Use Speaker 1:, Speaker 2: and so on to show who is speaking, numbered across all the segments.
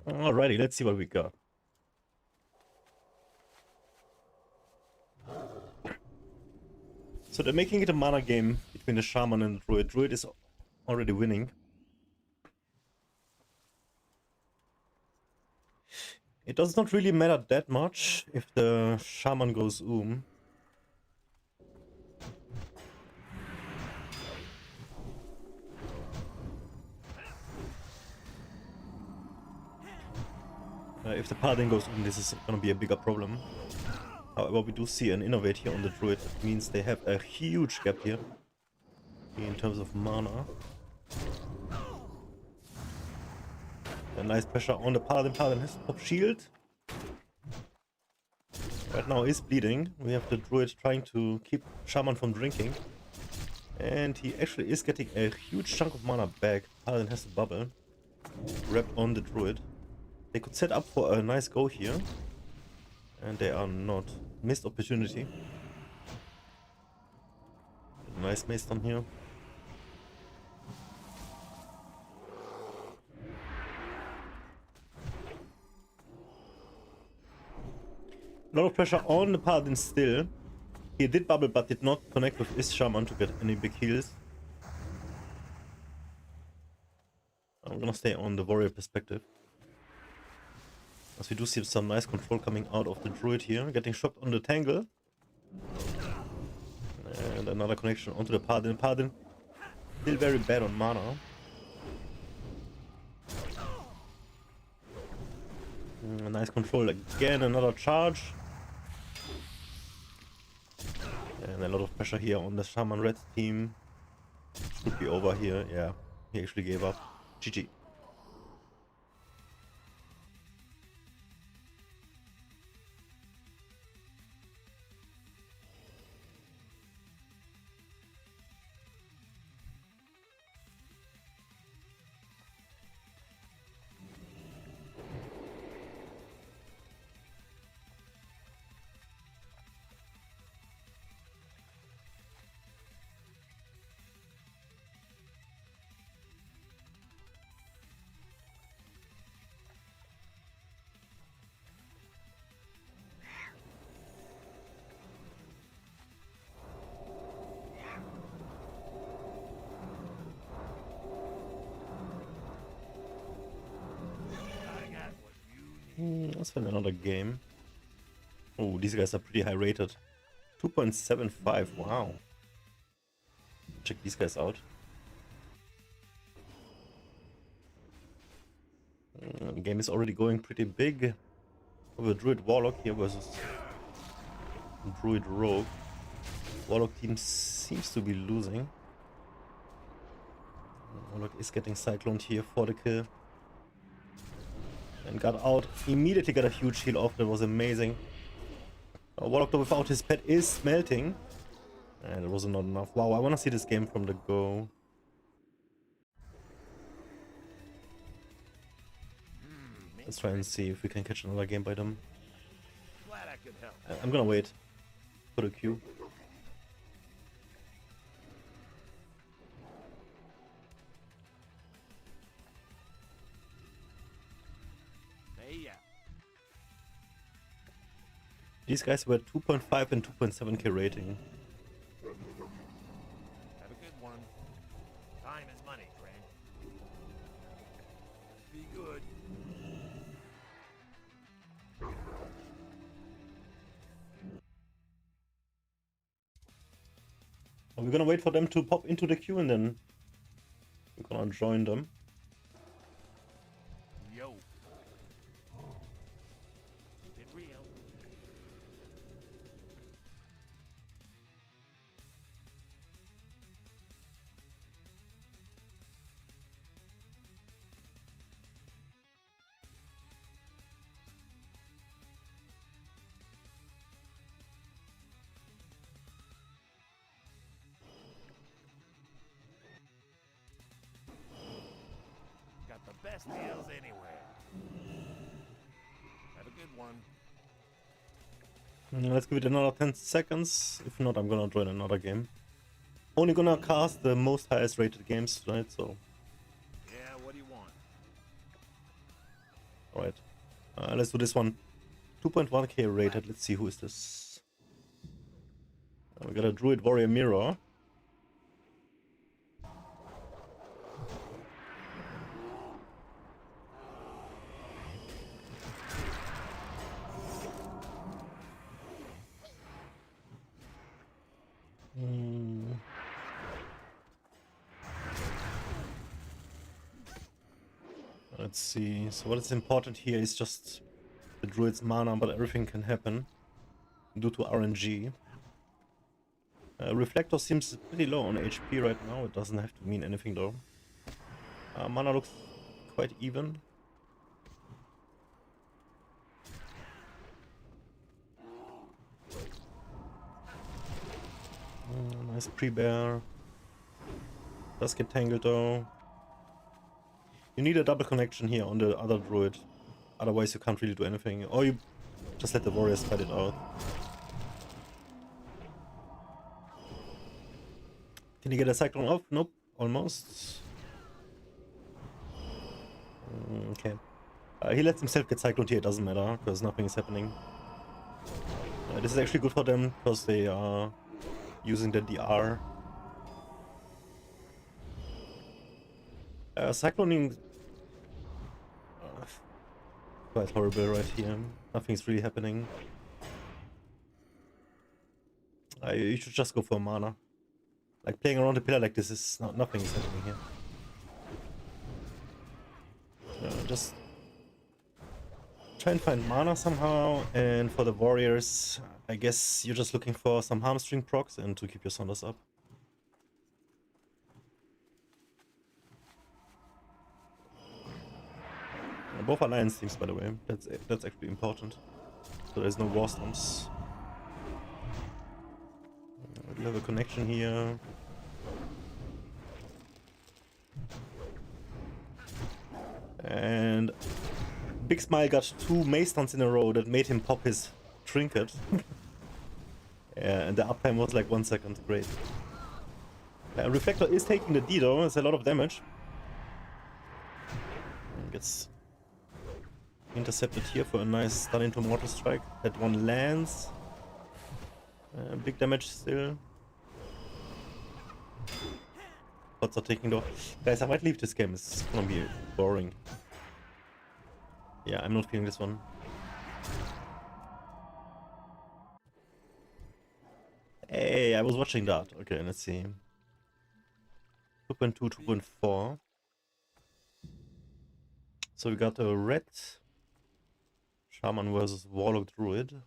Speaker 1: Alrighty, let's see what we got. So they're making it a mana game between the Shaman and the Druid. Druid is already winning. It does not really matter that much if the Shaman goes if the Paladin goes this is gonna be a bigger problem. However, we do see an innovate here on the Druid. That means they have a huge gap here in terms of mana. A nice pressure on the Paladin. Paladin has top shield. Right now is bleeding. We have the Druid trying to keep Shaman from drinking. And he actually is getting a huge chunk of mana back. Paladin has a bubble wrapped on the Druid. They could set up for a nice go here. And they are not. Missed opportunity. Nice mace down here. A lot of pressure on the Paladin still. He did bubble but did not connect with his Shaman to get any big heals. I'm gonna stay on the warrior perspective. As we do see some nice control coming out of the Druid here. Getting shocked on the Tangle. And another connection onto the Paladin. Paladin still very bad on mana. A nice control again, another charge. And a lot of pressure here on the Shaman Red team. Should be over here. Yeah, he actually gave up. GG. Let's find another game. Oh, these guys are pretty high rated. 2.75, wow. Check these guys out. The game is already going pretty big. We have a Druid Warlock here versus Druid Rogue. Warlock team seems to be losing. Warlock is getting cycloned here for the kill. And got out. Immediately got a huge heal off. That was amazing. Warlock though without his pet is melting. And it was not enough. Wow, I want to see this game from the go. Let's try and see if we can catch another game by them. I'm gonna wait for the queue. These guys were 2.5 and 2.7k rating.
Speaker 2: Have a good one. Time is money, friend. Be good.
Speaker 1: We're gonna wait for them to pop into the queue and then we're gonna join them.
Speaker 2: Yo. Keep it real. Got the best deals anywhere. Have a good one.
Speaker 1: Let's give it another 10 seconds. If not, I'm gonna join another game. Only gonna cast the most highest rated games tonight, so.
Speaker 2: Yeah, what do you want?
Speaker 1: Alright. Let's do this one. 2.1k rated. Let's see who is this. We got a Druid Warrior Mirror. Let's see. So what is important here is just the Druid's mana, but everything can happen due to RNG. Reflector seems pretty low on HP right now. It doesn't have to mean anything though. Mana looks quite even. Nice pre-bear. Does get tangled though. You need a double connection here on the other druid. Otherwise you can't really do anything. Or you just let the warriors fight it out. Can you get a cyclone off? Nope. Almost. Okay. He lets himself get cycloned here. It doesn't matter because nothing is happening. This is actually good for them because they are using the DR. Cycloning quite horrible right here. Nothing's really happening. You should just go for mana. Like playing around the pillar like this is nothing is happening here. Just try and find mana somehow, and for the warriors, I guess you're just looking for some hamstring procs and to keep your Saunders up. Both alliance teams, by the way. That's actually important. So there's no war storms. We have a connection here. And Big Smile got 2 mace stunts in a row that made him pop his trinket. Yeah, and the uptime was like 1 second. Great. Reflector is taking the D though. It's a lot of damage. Gets intercepted here for a nice stun into Mortal Strike. That one lands. Big damage still. Pots are taking though. Guys, I might leave this game. It's gonna be boring. Yeah, I'm not feeling this one. Hey, I was watching that. Okay, let's see. 2.2, 2.4. So we got a red Shaman versus Warlock Druid.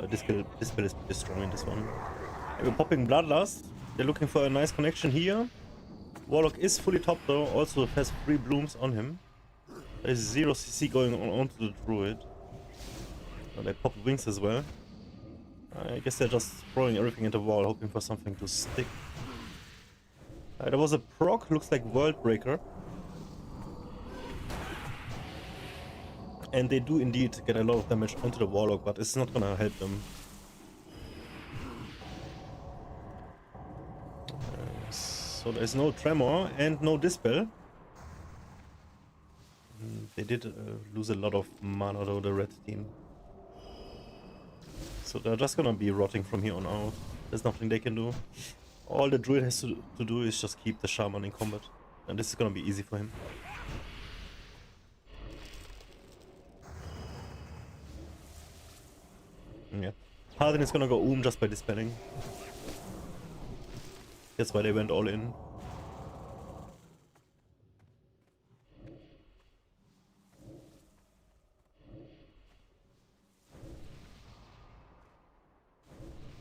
Speaker 1: This spell is destroying this one. And we're popping Bloodlust. They're looking for a nice connection here. Warlock is fully top though, also has 3 blooms on him. There's 0 CC going on onto the druid. They pop wings as well. I guess they're just throwing everything at the wall, hoping for something to stick. There was a proc, looks like World Breaker. And they do indeed get a lot of damage onto the Warlock, but it's not gonna help them. So there's no Tremor and no Dispel. They did lose a lot of mana though, the red team. So they're just gonna be rotting from here on out. There's nothing they can do. All the druid has to do is just keep the shaman in combat. And this is gonna be easy for him. Yeah. Paladin is gonna go just by dispelling. That's why they went all in.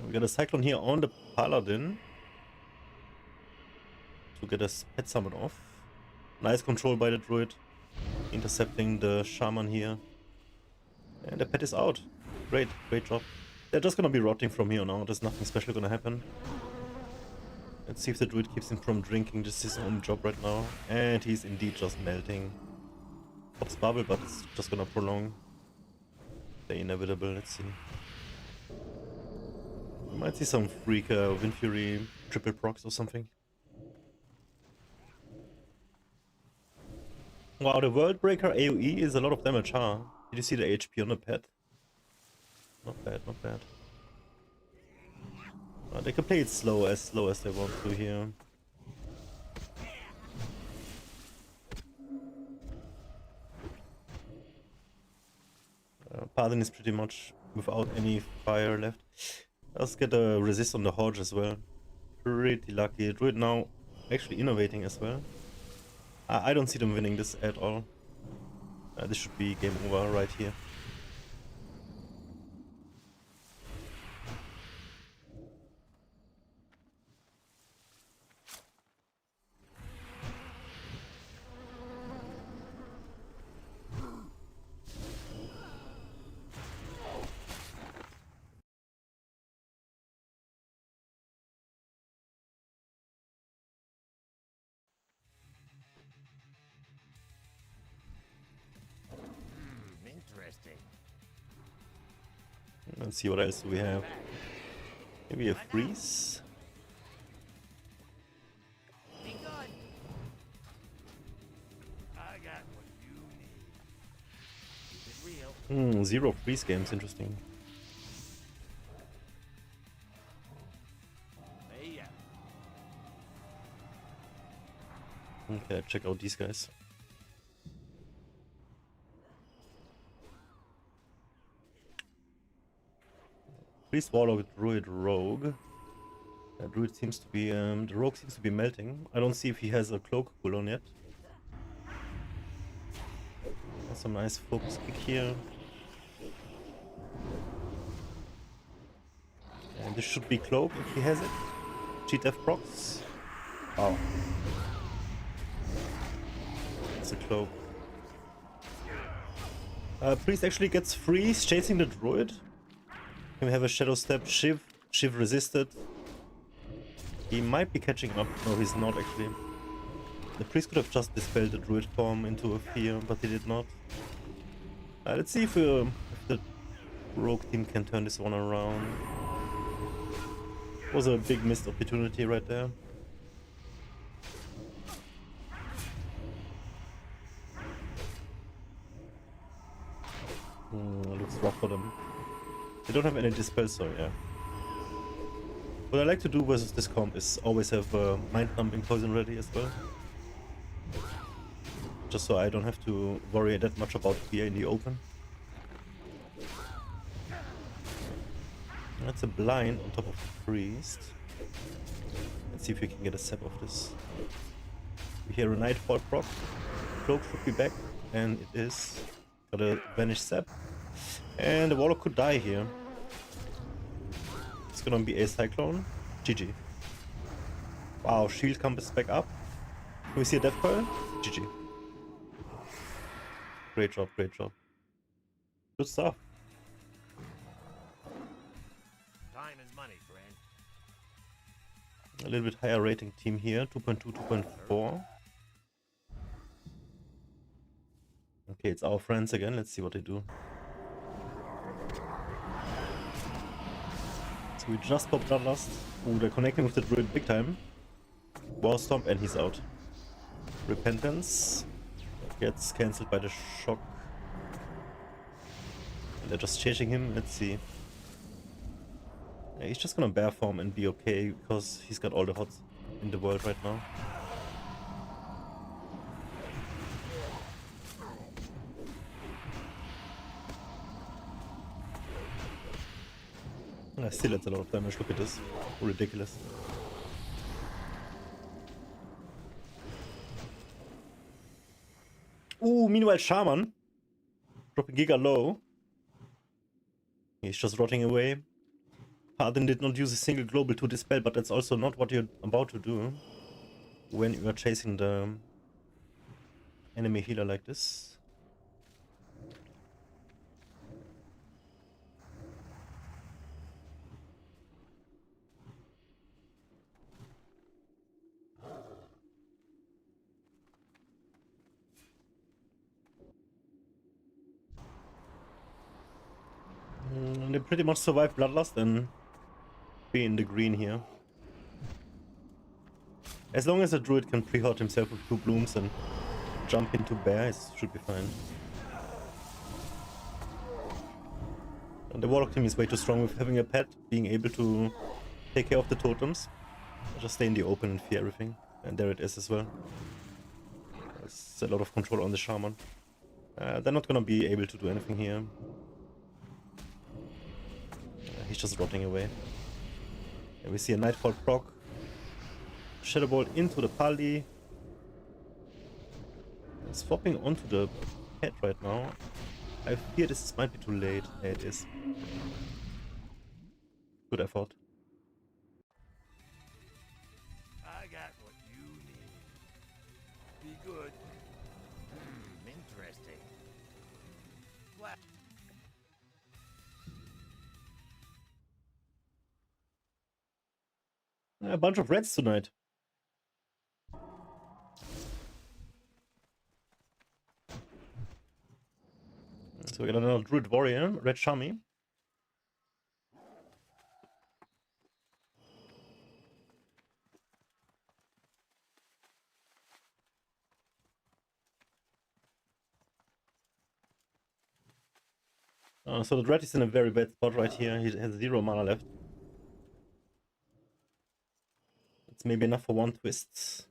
Speaker 1: We got a Cyclone here on the Paladin to get a pet summon off. Nice control by the druid, intercepting the shaman here. And the pet is out. Great, great job. They're just gonna be rotting from here on out. There's nothing special gonna happen. Let's see if the druid keeps him from drinking. This is his own job right now. And he's indeed just melting. Pops bubble, but it's just gonna prolong the inevitable. Let's see. Might see some freak Wind Fury triple procs or something. Wow, the World Breaker AoE is a lot of damage, huh? Did you see the HP on the pad? Not bad, not bad. They can play it slow as they want to here. Paladin is pretty much without any fire left. Let's get a resist on the Hodge as well. Pretty lucky. Druid now actually innovating as well. I don't see them winning this at all. This should be game over right here.
Speaker 2: Interesting.
Speaker 1: Let's see what else we have. Maybe a freeze.
Speaker 2: Be good. I got what you need. Keep it real.
Speaker 1: 0 freeze games, interesting.
Speaker 2: Hey, yeah.
Speaker 1: Okay, check out these guys. Priest, Warlock, Druid, Rogue. Druid seems to be, the Rogue seems to be melting. I don't see if he has a cloak cooldown yet. Some nice focus kick here. And this should be cloak if he has it. Cheat F procs. Wow. It's a cloak. Priest actually gets freeze chasing the Druid. Can we have a Shadow Step, Shiv resisted. He might be catching up. No, he's not actually. The Priest could have just dispelled the Druid form into a fear, but he did not. Let's see if the Rogue team can turn this one around. Was a big missed opportunity right there. Looks rough for them. They don't have any dispel, so yeah. What I like to do versus this comp is always have mind-numbing poison ready as well. Just so I don't have to worry that much about fear in the open. That's a blind on top of the priest. Let's see if we can get a sep of this. We hear a Nightfall proc. Cloak should be back, and it is. Got a Vanish sep. And the Warlock could die here. It's gonna be a Cyclone. GG. Wow, shield compass back up. Can we see a Death Coil? GG. Great job, great job. Good stuff.
Speaker 2: Time is money, friend.
Speaker 1: A little bit higher rating team here, 2.2, 2.4. Okay, it's our friends again. Let's see what they do. So we just popped Bloodlust. Ooh, they're connecting with the Druid big time. War Stomp, and he's out. Repentance gets cancelled by the shock. They're just chasing him. Let's see. Yeah, he's just gonna bear form and be okay because he's got all the hots in the world right now. Still that's a lot of damage. Look at this. Ridiculous. Ooh, meanwhile Shaman dropping Giga low. He's just rotting away. Paladin did not use a single global to dispel, but that's also not what you're about to do when you are chasing the enemy healer like this. They pretty much survived Bloodlust, and be in the green here. As long as the druid can pre-hot himself with 2 blooms and jump into bear, it should be fine. And the warlock team is way too strong with having a pet, being able to take care of the totems. Just stay in the open and fear everything. And there it is as well. There's a lot of control on the shaman. They're not gonna be able to do anything here. He's just rotting away. And we see a Nightfall proc. Shadow Ball into the Pali. Swapping onto the pet right now. I fear this might be too late. Yeah, it is. Good effort.
Speaker 2: I got what you need. Be good. Interesting.
Speaker 1: A bunch of reds tonight. So we got another Druid Warrior, Red Shami. So the Red is in a very bad spot right here. He has 0 mana left. It's maybe enough for 1 twist.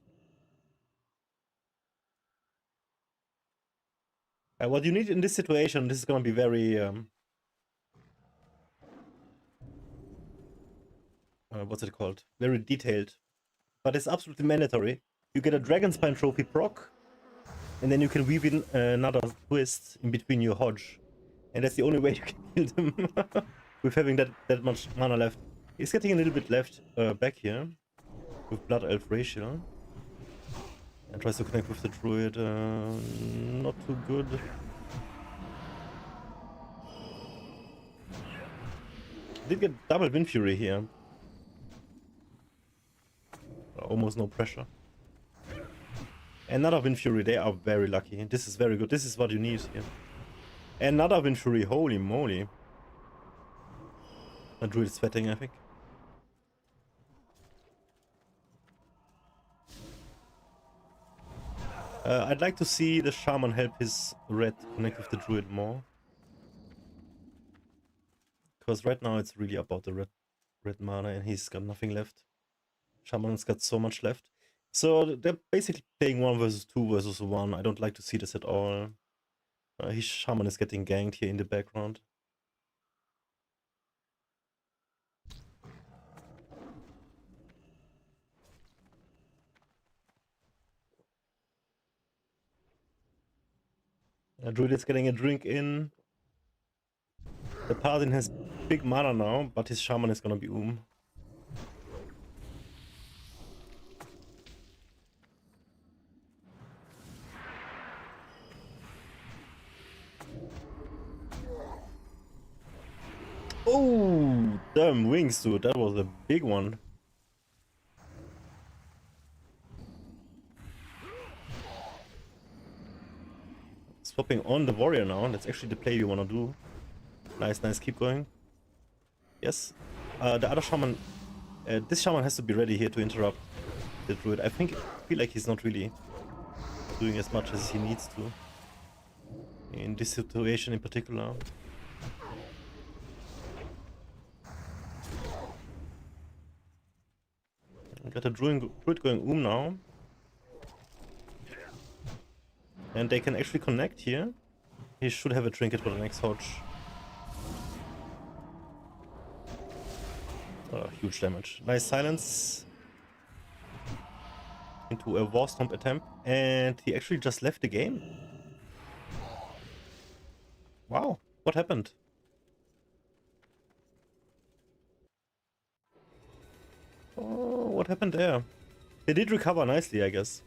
Speaker 1: What you need in this situation, this is gonna be very... what's it called? Very detailed. But it's absolutely mandatory. You get a Dragonspine trophy proc, and then you can weave in another twist in between your Hodge. And that's the only way you can kill them with having that much mana left. He's getting a little bit left back here with Blood Elf Ratio. And tries to connect with the Druid. Not too good. Did get double Wind Fury here. Almost no pressure. Another Wind Fury, they are very lucky. This is very good. This is what you need here. Another Wind Fury, holy moly. The Druid is sweating, I think. I'd like to see the Shaman help his red connect with the Druid more. Because right now it's really about the red mana and he's got nothing left. Shaman's got so much left. So they're basically playing 1 versus 2 versus 1. I don't like to see this at all. His Shaman is getting ganked here in the background. Druid is getting a drink in. The Paladin has big mana now, but his Shaman is gonna be Oh, damn wings, dude. That was a big one. Swapping on the warrior now. That's actually the play you want to do. Nice, nice. Keep going. Yes. The other shaman... this shaman has to be ready here to interrupt the druid. I feel like he's not really doing as much as he needs to. In this situation in particular. Got a druid going now. And they can actually connect here. He should have a trinket for the next Hodge. Huge damage. Nice silence. Into a War Stomp attempt. And he actually just left the game. Wow. What happened? Oh, what happened there? They did recover nicely, I guess.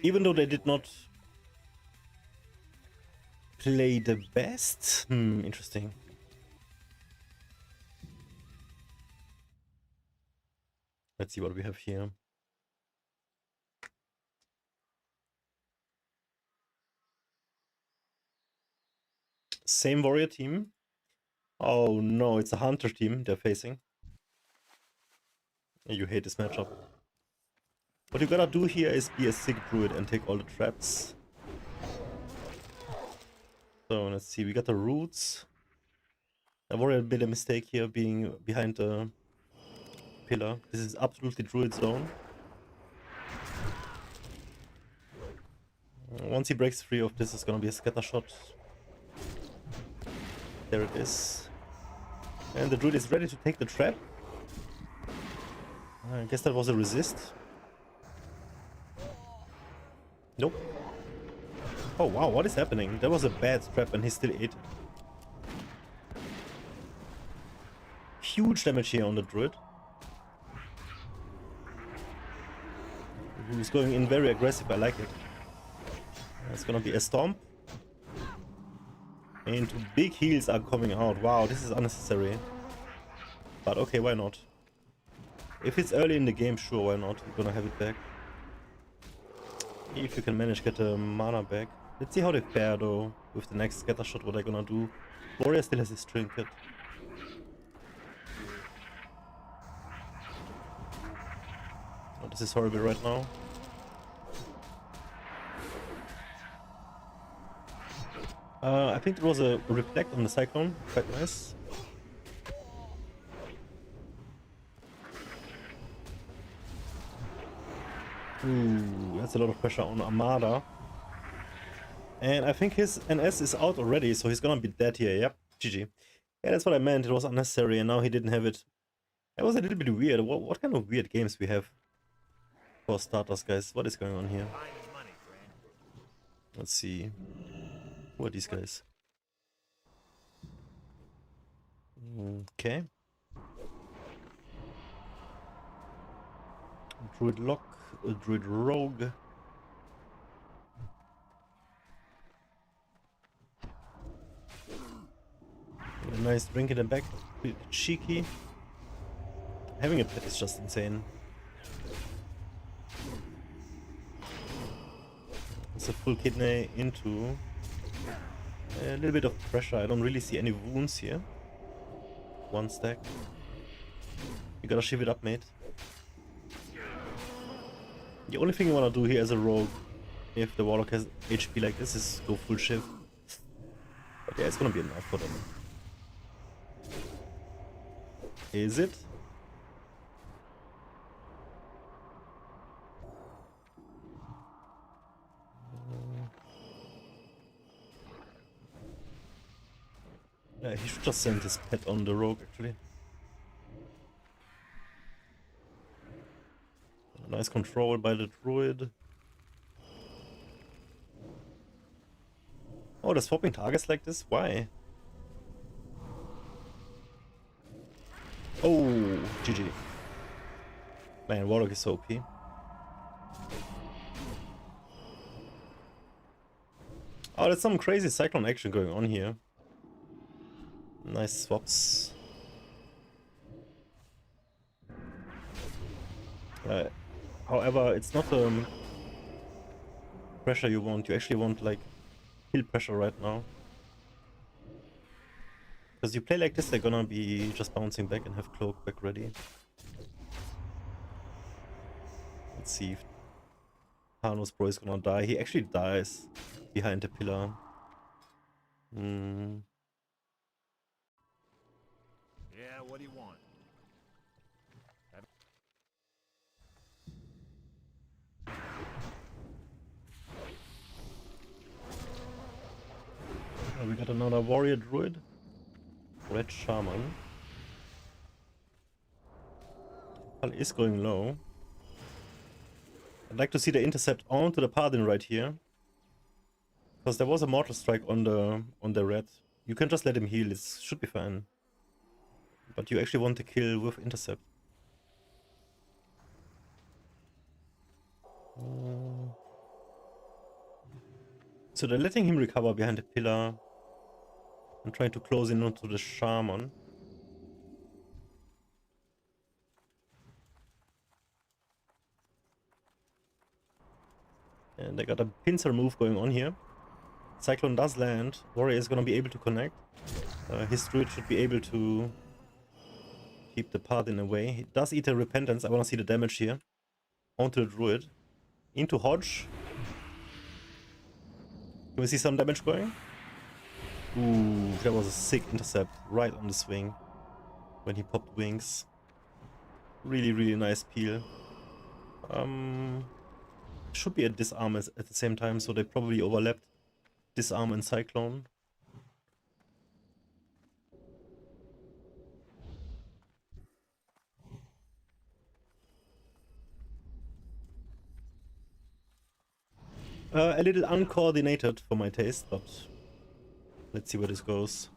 Speaker 1: Even though they did not play the best? Interesting. Let's see what we have here. Same warrior team. Oh no, it's a hunter team they're facing. You hate this matchup. What you gotta do here is be a sick druid and take all the traps. So let's see, we got the roots. I worry I made a mistake here being behind the pillar. This is absolutely druid zone. Once he breaks free of this, it's gonna be a scatter shot. There it is. And the druid is ready to take the trap. I guess that was a resist. Nope. Oh wow, what is happening? That was a bad trap and he still ate it. Huge damage here on the druid. Who's going in very aggressive, I like it. It's gonna be a stomp. And two big heals are coming out. Wow, this is unnecessary. But okay, why not? If it's early in the game, sure, why not? We're gonna have it back. If you can manage get the mana back. Let's see how they fare though with the next scatter shot, what they're gonna do. Warrior still has his trinket. Oh, this is horrible right now. I think there was a reflect on the cyclone, quite nice. Ooh, that's a lot of pressure on Armada. And I think his NS is out already, so he's gonna be dead here. Yep, GG. Yeah, that's what I meant. It was unnecessary, and now he didn't have it. That was a little bit weird. What kind of weird games we have for starters, guys? What is going on here? Let's see. Who are these guys? Okay. Druid Lock, Druid Rogue. A nice drink in the back, pretty cheeky. Having a pet is just insane. It's a full kidney into a little bit of pressure. I don't really see any wounds here. One stack. You gotta shiv it up, mate. The only thing you wanna do here as a rogue, if the warlock has HP like this, is go full shiv. But yeah, it's gonna be enough for them. Is it? Yeah, he should just send his pet on the rogue, actually. Nice control by the druid. Oh, they're swapping targets like this? Why? Oh, GG. Man, warlock is so OP. Oh, there's some crazy cyclone action going on here. Nice swaps. However, it's not pressure you want. You actually want like kill pressure right now. Because you play like this, they're gonna be just bouncing back and have cloak back ready. Let's see if Thanos bro is gonna die. He actually dies behind the pillar.
Speaker 2: Yeah, what do you want?
Speaker 1: We got another warrior druid. Red shaman. Pal is going low. I'd like to see the intercept onto the paladin right here. Because there was a mortal strike on the red. You can just let him heal, it should be fine. But you actually want to kill with intercept. So they're letting him recover behind the pillar. And trying to close in onto the shaman. And they got a pincer move going on here. Cyclone does land. Warrior is gonna be able to connect. His druid should be able to keep the paladin away. He does eat a repentance. I want to see the damage here. Onto the druid. Into Hodge. Can we see some damage going? Ooh, that was a sick intercept right on the swing when he popped wings. Really, really nice peel. Should be a disarm at the same time, so they probably overlapped disarm and cyclone. A little uncoordinated for my taste, but let's see where this goes.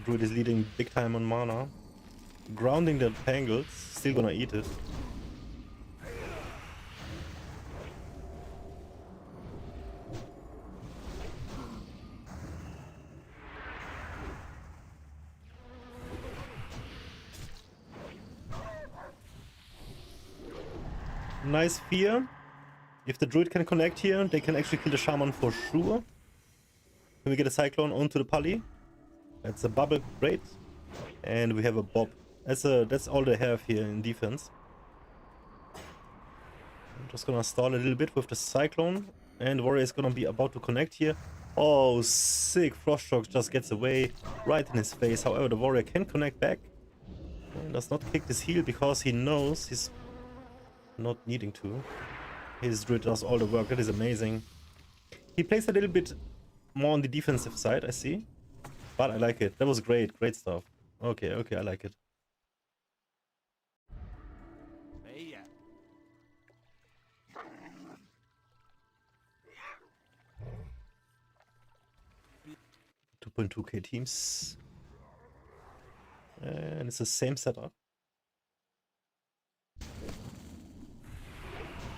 Speaker 1: Druid is leading big time on mana. Grounding the tangles, still gonna eat it. Nice fear. If the druid can connect here, they can actually kill the shaman for sure. Can we get a cyclone onto the pally? That's a bubble, great. And we have a bob. That's all they have here in defense. I'm just gonna stall a little bit with the cyclone. And warrior is gonna be about to connect here. Oh, sick. Froststroke just gets away right in his face. However, the warrior can connect back. And does not kick this heal because he knows he's not needing to. His druid does all the work. That is amazing. He plays a little bit more on the defensive side, I see. But I like it. That was great. Great stuff. Okay, okay, I like it.
Speaker 2: Hey,
Speaker 1: 2.2k teams. And it's the same setup.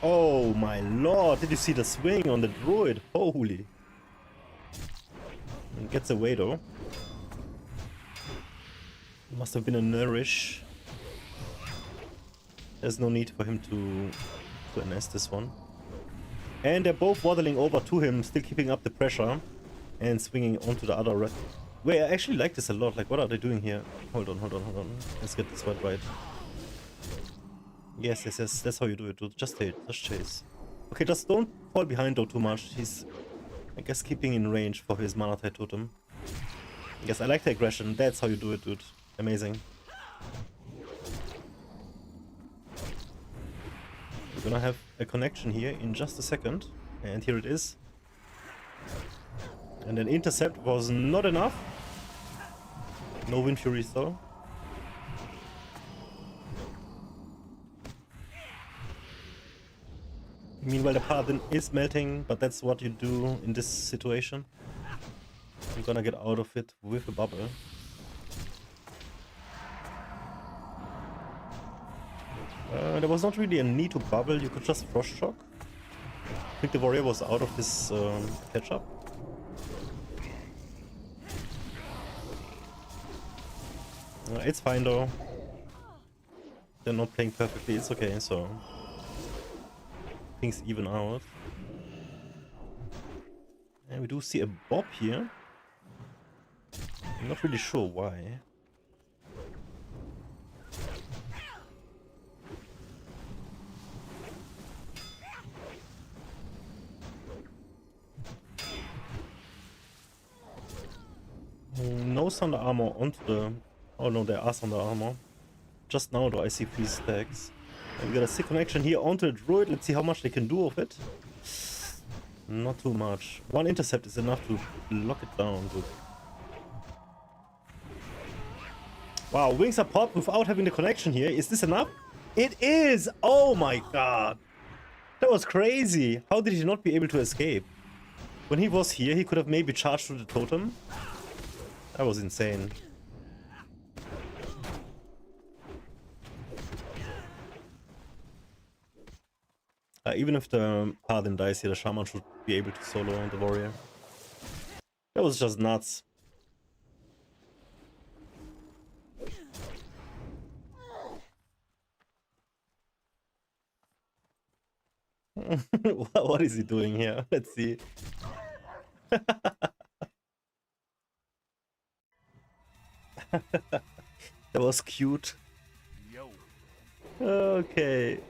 Speaker 1: Oh my lord, did you see the swing on the druid? Holy. And gets away though. Must have been a nourish. There's no need for him to NS this one. And they're both waddling over to him, still keeping up the pressure. And swinging onto the other red. Wait, I actually like this a lot. Like, what are they doing here? Hold on, hold on, hold on. Let's get this right. Yes, yes, yes. That's how you do it, dude. Just chase. Okay, just don't fall behind though too much. He's, I guess, keeping in range for his mana tide totem. Yes, I like the aggression. That's how you do it, dude. Amazing. We're gonna have a connection here in just a second. And here it is. And an intercept was not enough. No Wind Furies though. Meanwhile, the paladin is melting, but that's what you do in this situation. I'm gonna get out of it with a bubble. There was not really a need to bubble, you could just frost shock. I think the warrior was out of his catch-up. It's fine though. They're not playing perfectly, it's okay, so things even out. And we do see a bob here. I'm not really sure why. No thunder armor onto the... Oh no, there are thunder armor. Just now though I see 3 stacks. And we got a sick connection here onto the druid. Let's see how much they can do of it. Not too much. One intercept is enough to lock it down, dude. Wow, wings are popped without having the connection here. Is this enough? It is! Oh my god! That was crazy! How did he not be able to escape? When he was here, he could have maybe charged through the totem. That was insane. Even if the paladin dies here, the shaman should be able to solo the warrior. That was just nuts. What is he doing here? Let's see. That was cute.
Speaker 2: Yo.
Speaker 1: Okay.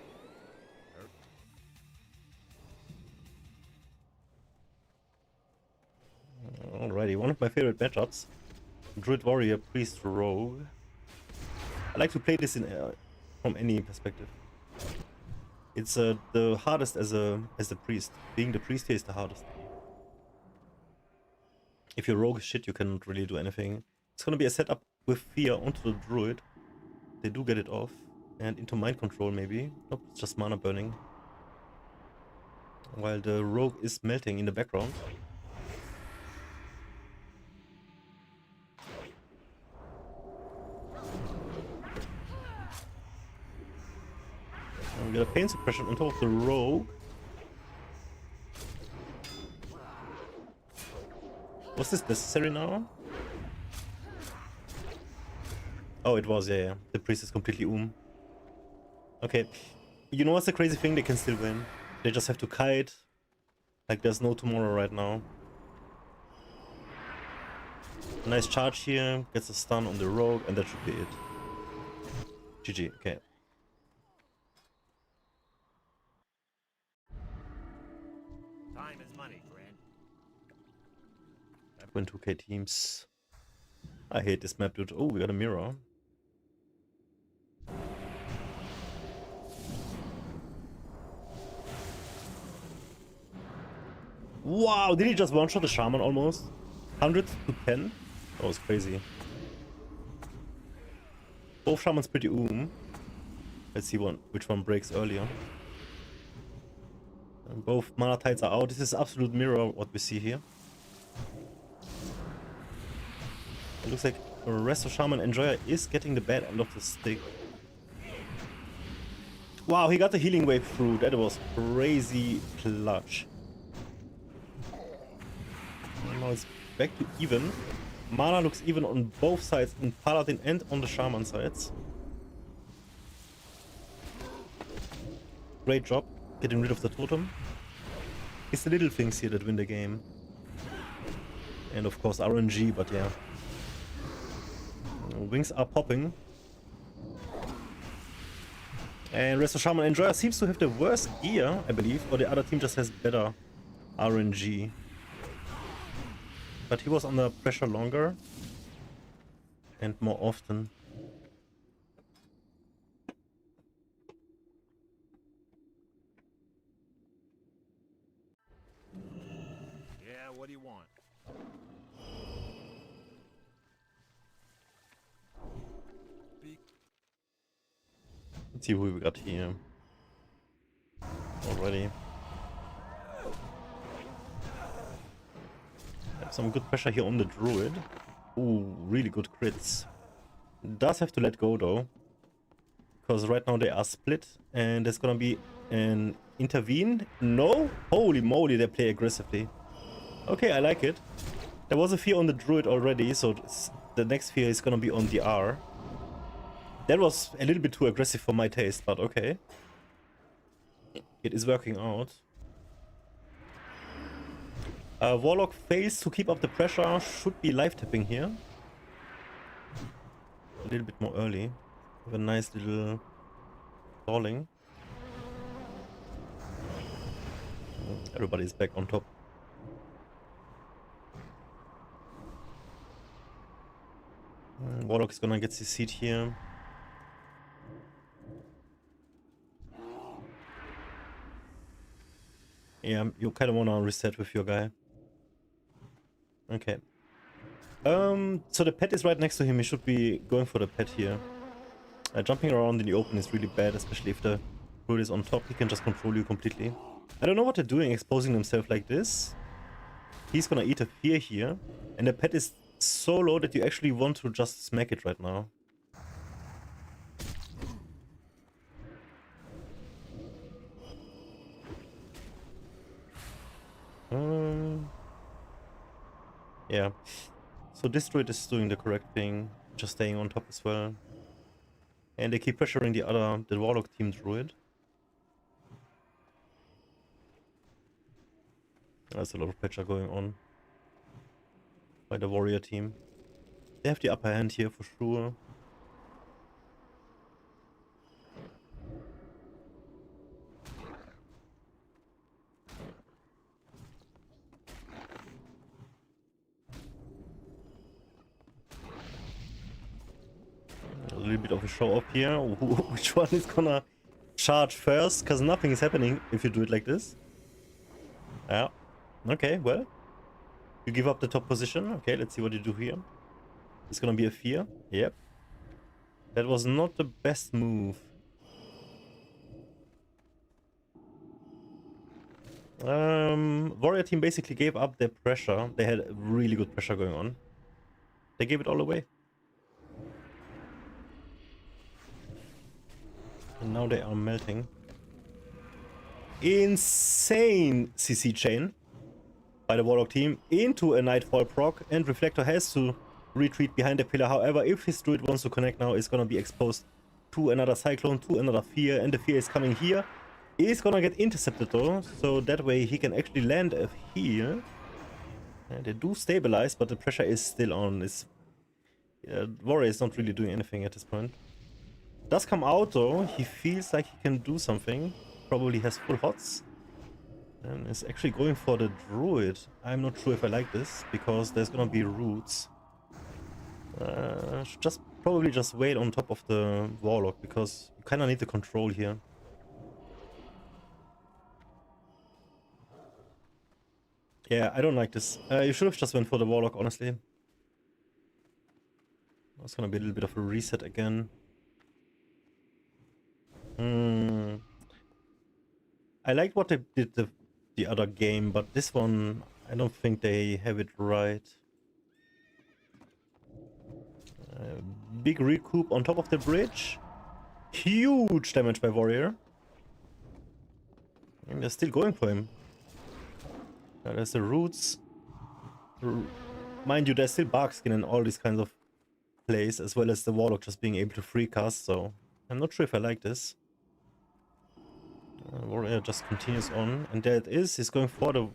Speaker 1: Alrighty, one of my favorite matchups. Druid Warrior, Priest Rogue. I like to play this in from any perspective. It's the hardest as a priest. Being the priest here is the hardest. If you're rogue as shit, you cannot really do anything. It's gonna be a setup with fear onto the druid. They do get it off. And into mind control maybe. Nope, it's just mana burning. While the rogue is melting in the background. And we got a pain suppression on top of the rogue. Was this necessary now? Oh, it was, yeah. The priest is completely Okay. You know what's the crazy thing? They can still win. They just have to kite. Like there's no tomorrow right now. Nice charge here. Gets a stun on the rogue, and that should be it. GG, okay.
Speaker 2: Time is money, friend.
Speaker 1: Win 2k teams. I hate this map, dude. Oh, we got a mirror. Wow, did he just one-shot the shaman almost? 100 to 10? That was crazy. Both shamans pretty Let's see which one breaks earlier. And both mana tides are out. This is absolute mirror what we see here. It looks like Resto Shaman Enjoyer is getting the bad end of the stick. Wow, he got the healing wave through. That was crazy clutch. And now it's back to even. Mana looks even on both sides, in Paladin and on the Shaman sides. Great job getting rid of the totem. It's the little things here that win the game. And of course RNG, but yeah. Wings are popping. And Resto Shaman Enjoyer seems to have the worst gear, I believe, or the other team just has better RNG. But he was under pressure longer and more often.
Speaker 2: Yeah, what do you want?
Speaker 1: Let's see who we got here. Already. Have some good pressure here on the druid. Ooh, really good crits. Does have to let go though. Because right now they are split and there's gonna be an intervene. No? Holy moly, they play aggressively. Okay, I like it. There was a fear on the druid already, so the next fear is gonna be on the R. That was a little bit too aggressive for my taste, but okay. It is working out. Warlock fails to keep up the pressure. Should be live tapping here. A little bit more early. With a nice little stalling. Everybody's back on top. Warlock is gonna get the seat here. Yeah, you kind of wanna reset with your guy. Okay. So the pet is right next to him. He should be going for the pet here. Jumping around in the open is really bad, especially if the druid is on top. He can just control you completely. I don't know what they're doing, exposing themselves like this. He's gonna eat a fear here. And the pet is so low that you actually want to just smack it right now. Yeah. So this druid is doing the correct thing. Just staying on top as well. And they keep pressuring the warlock team druid. There's a lot of pressure going on by the warrior team. They have the upper hand here for sure. A little bit of a show off here. Which one is gonna charge first? Because nothing is happening if you do it like this. Yeah. Okay, well. You give up the top position. Okay, let's see what you do here. It's gonna be a fear. Yep. That was not the best move. Warrior team basically gave up their pressure. They had really good pressure going on. They gave it all away. And now they are melting. Insane CC chain by the Warlock team into a Nightfall proc, and Reflector has to retreat behind the pillar. However, if his druid wants to connect now, it's gonna be exposed to another Cyclone, to another Fear, and the Fear is coming here. He's gonna get intercepted though, so that way he can actually land a heal. And they do stabilize, but the pressure is still on. This Warrior is not really doing anything at this point. Does come out though, he feels like he can do something. Probably has full hots. And is actually going for the druid. I'm not sure if I like this, because there's gonna be roots. Should probably just wait on top of the Warlock, because you kinda need the control here. Yeah, I don't like this. You should have just went for the Warlock, honestly. It's gonna be a little bit of a reset again. I liked what they did the other game, but this one, I don't think they have it right. Big recoup on top of the bridge. Huge damage by Warrior. And they're still going for him. There's the roots. Mind you, there's still Barkskin and all these kinds of plays, as well as the Warlock just being able to free cast, so I'm not sure if I like this. Warrior just continues on, and there it is. He's going for the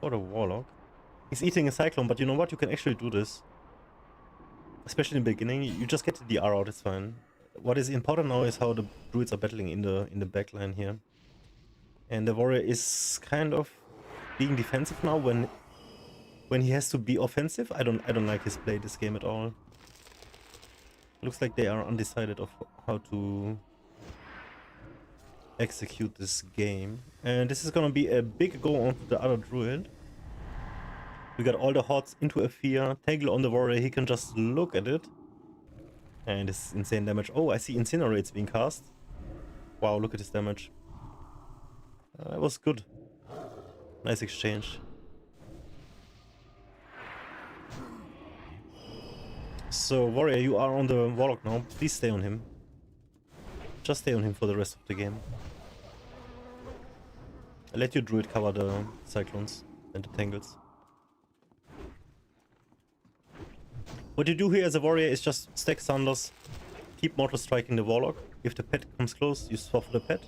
Speaker 1: Warlock. He's eating a Cyclone, but you know what? You can actually do this. Especially in the beginning, you just get the DR out, it's fine. What is important now is how the druids are battling in the backline here. And the Warrior is kind of being defensive now when he has to be offensive. I don't like his play this game at all. Looks like they are undecided of how to execute this game. And this is gonna be a big go on to the other druid. We got all the hots into a fear. Tangle on the Warrior, he can just look at it. And this insane damage. Oh, I see Incinerates being cast. Wow, look at this damage. That was good. Nice exchange. So, Warrior, you are on the Warlock now. Please stay on him. Just stay on him for the rest of the game. I'll let your druid cover the Cyclones and the Tangles. What you do here as a Warrior is just stack Sunders, keep Mortal Striking the Warlock. If the pet comes close, you swap for the pet.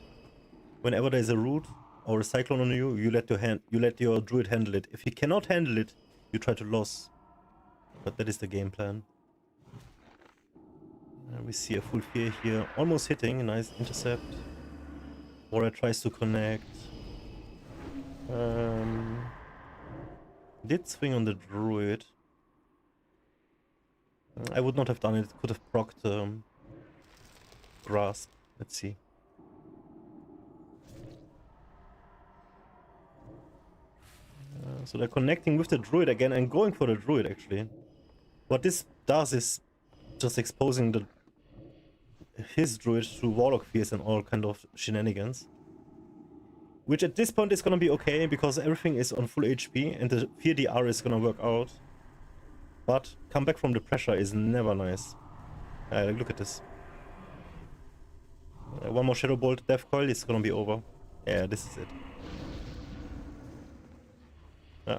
Speaker 1: Whenever there's a root or a Cyclone on you, you let your druid handle it. If he cannot handle it, you try to loss. But that is the game plan. We see a full fear here, almost hitting, a nice intercept. Warrior tries to connect. Did swing on the druid. I would not have done it. Could have procced Grasp. Let's see. So they're connecting with the druid again and going for the druid actually. What this does is just exposing his druid to Warlock fears and all kind of shenanigans. Which at this point is gonna be okay because everything is on full HP and the fear DR is gonna work out. But come back from the pressure is never nice. Look at this. One more Shadow Bolt, Death Coil, it's gonna be over. Yeah, this is it. Yeah.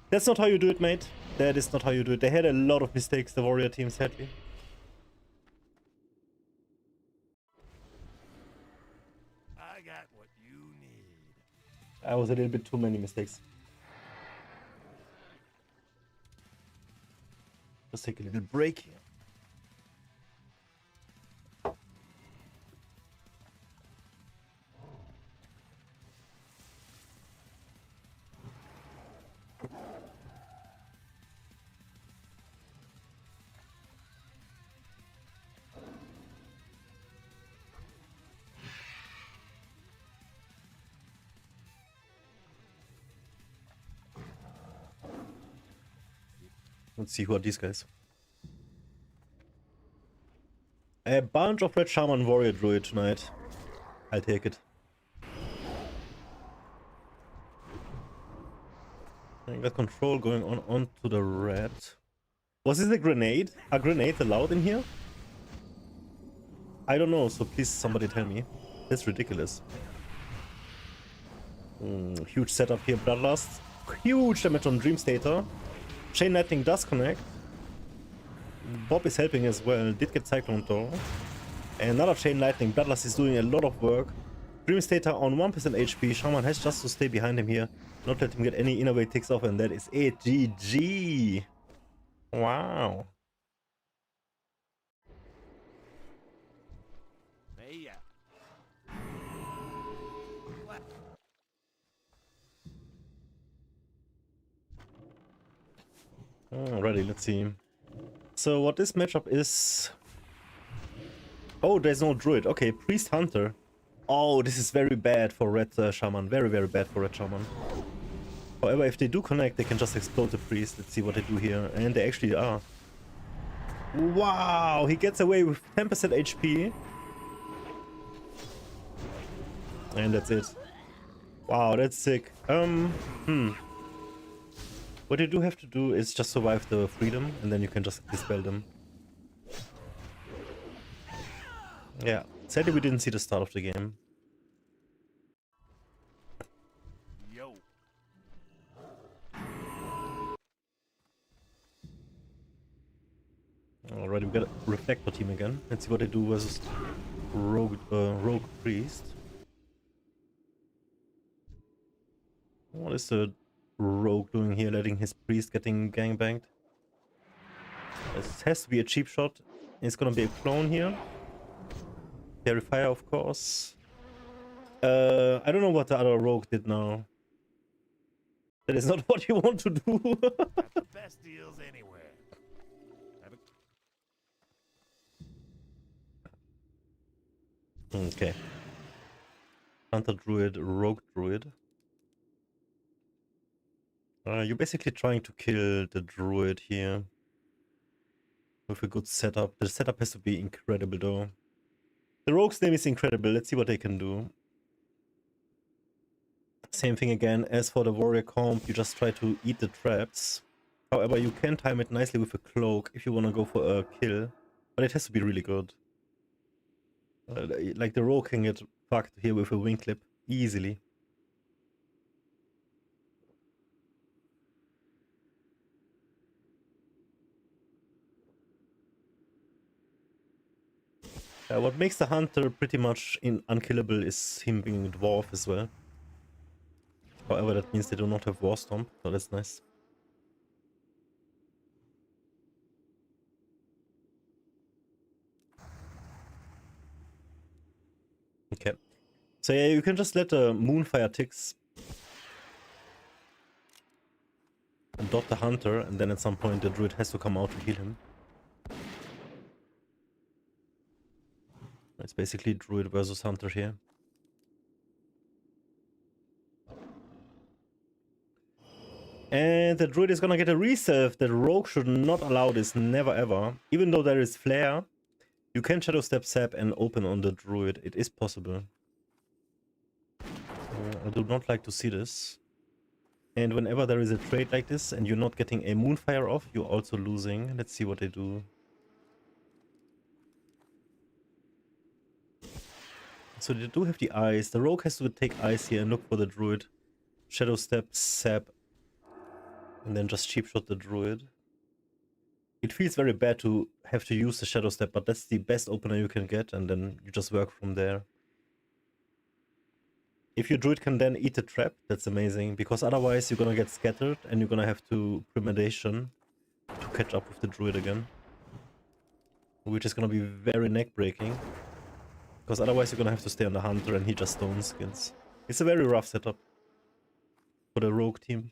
Speaker 1: That's not how you do it, mate. That is not how you do it. They had a lot of mistakes, the Warrior team, sadly.
Speaker 2: I got what you need.
Speaker 1: I was a little bit too many mistakes. Let's take a little break here. Let's see who are these guys. A bunch of red shaman warrior druid tonight. I'll take it. I got control going on onto the red. Was this a grenade? Are grenades allowed in here? I don't know, so please somebody tell me. That's ridiculous. Huge setup here, Bloodlust. Huge damage on Dreamstater. Chain Lightning does connect. Bob is helping as well. Did get Cyclone though. And another Chain Lightning. Bloodlust is doing a lot of work. Dreamstater on 1% HP. Shaman has just to stay behind him here. Not let him get any inner way ticks off, and that is it. GG. Wow.
Speaker 2: Hey, yeah.
Speaker 1: Alrighty, let's see. So what this matchup is... Oh, there's no druid. Okay, Priest Hunter. Oh, this is very bad for red shaman. Very, very bad for red shaman. However, if they do connect, they can just explode the priest. Let's see what they do here. And they actually are. Wow, he gets away with 10% HP. And that's it. Wow, that's sick. What you do have to do is just survive the freedom, and then you can just dispel them. Yeah, sadly we didn't see the start of the game.
Speaker 2: Yo.
Speaker 1: Alright, we got a Reflector team again. Let's see what they do versus Rogue Priest. What is the Rogue doing here, letting his Priest getting gangbanged? This has to be a cheap shot. It's gonna be a clone here. Terrifier, of course. I don't know what the other Rogue did now. That is not what you want to do.
Speaker 2: Got the best deals anywhere. Have a
Speaker 1: Okay. Hunter Druid, Rogue Druid. You're basically trying to kill the Druid here. With a good setup. The setup has to be incredible though. The Rogue's name is incredible. Let's see what they can do. Same thing again as for the Warrior comp. You just try to eat the traps. However, you can time it nicely with a cloak if you want to go for a kill. But it has to be really good. Like the Rogue can get fucked here with a wing clip easily. What makes the Hunter pretty much unkillable is him being a dwarf as well. However, that means they do not have War Stomp, so that's nice. Okay. So yeah, you can just let the Moonfire ticks dot the Hunter, and then at some point the Druid has to come out to heal him. It's basically Druid versus Hunter here. And the Druid is gonna get a reserve. The Rogue should not allow this, never ever. Even though there is Flare, you can Shadow Step Sap and open on the Druid. It is possible. I do not like to see this. And whenever there is a trade like this and you're not getting a Moonfire off, you're also losing. Let's see what they do. So they do have the eyes. The Rogue has to take eyes here and look for the Druid. Shadow Step, Sap. And then just cheap shot the Druid. It feels very bad to have to use the Shadow Step, but that's the best opener you can get, and then you just work from there. If your Druid can then eat the trap, that's amazing, because otherwise you're gonna get scattered and you're gonna have to Premeditation to catch up with the druid again. Which is gonna be very neck-breaking. Because otherwise you're gonna have to stay on the hunter and he just stone skins. It's a very rough setup for the rogue team.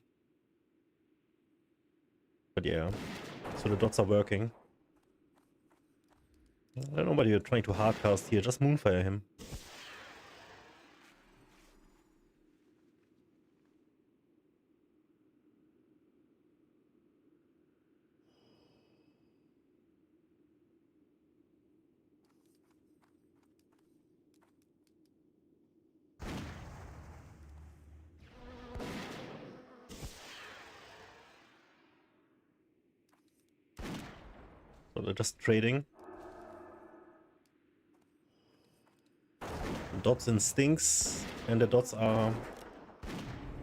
Speaker 1: But yeah, so the dots are working. I don't know why you're trying to hardcast here, just moonfire him. So they're just trading. Dots and stinks, and the dots are